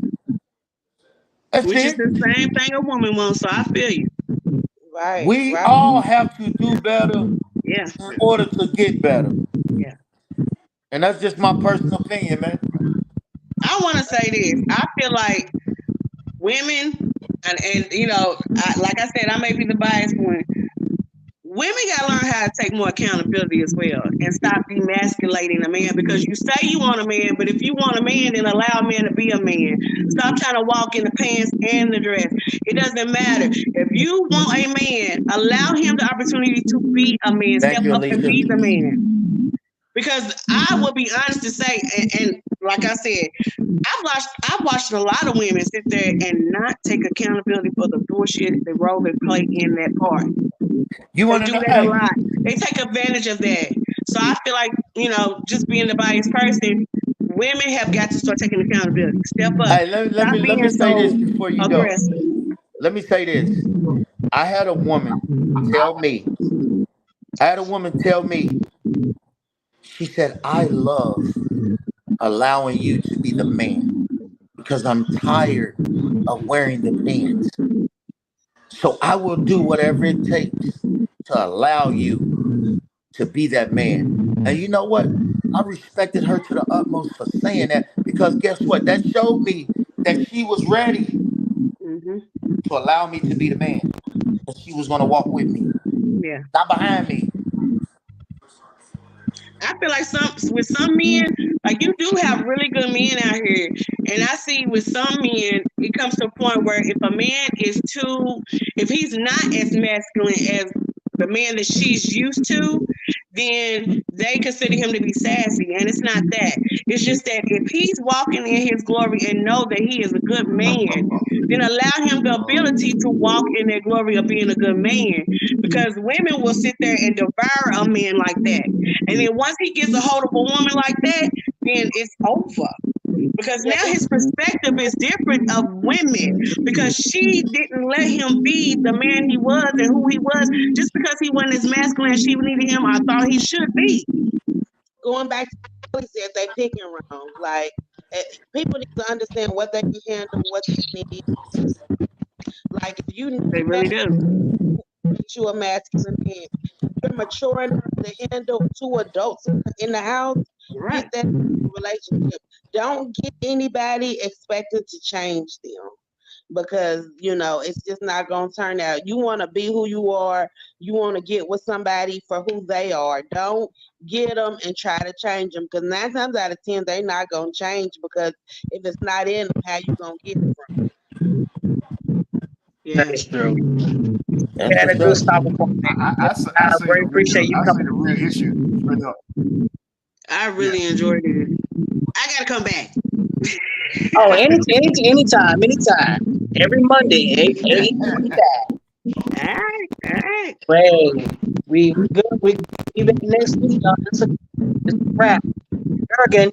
That's Which is it. the same thing a woman wants, so I feel you. Right, We right. all have to do better Yeah. in order to get better. Yeah. And that's just my personal opinion, man. I want to say this. I feel like women, and you know, like I said, I may be the biased one. Women got to learn how to take more accountability as well and stop demasculating a man, because you say you want a man, but if you want a man, then allow a man to be a man. Stop trying to walk in the pants and the dress. It doesn't matter. If you want a man, allow him the opportunity to be a man. Thank Step you, up and Alicia. be the man. Because I will be honest to say, and like I said, I've watched a lot of women sit there and not take accountability for the bullshit, the role they play in that part. You They want to do know? that a Hey, lot. They take advantage of that. So I feel like, just being the biased person, women have got to start taking accountability. Step up. hey, let Stop me being say this so before you go. aggressive. Let me say this. I had a woman tell me, she said, I love allowing you to be the man because I'm tired of wearing the pants. So I will do whatever it takes to allow you to be that man. And you know what? I respected her to the utmost for saying that, because guess what? That showed me that she was ready to allow me to be the man. And she was going to walk with me, Yeah. not behind me. I feel like with some men, like you do have really good men out here. And I see with some men, it comes to a point where if he's not as masculine as the man that she's used to, then they consider him to be sassy. And it's not that. It's just that if he's walking in his glory and know that he is a good man, then allow him the ability to walk in that glory of being a good man. Because women will sit there and devour a man like that. And then once he gets a hold of a woman like that, then it's over. Because now his perspective is different of women, because she didn't let him be the man he was and who he was just because he wasn't as masculine as she needed him. I thought he should be. Going back to what he said, they picking wrong. Like, people need to understand what they can handle, what they need. Like, if you know They really do. that you a masculine man, you're mature enough to handle two adults in the house, Right. get that relationship. Don't get anybody expected to change them, because it's just not going to turn out. You want to be who you are. You want to get with somebody for who they are. Don't get them and try to change them, because 9 times out of 10 they're not going to change, because if it's not in them, how you going to get it from them? Yeah. That's true. That's Had a what's good up. stopping point. I I see really appreciate you coming. the real issue. Straight up. I really enjoyed it. I got to come back. Oh, anytime. Every Monday, 8:45. All right. Well, we good. We be back next week, y'all. It's a wrap. Again.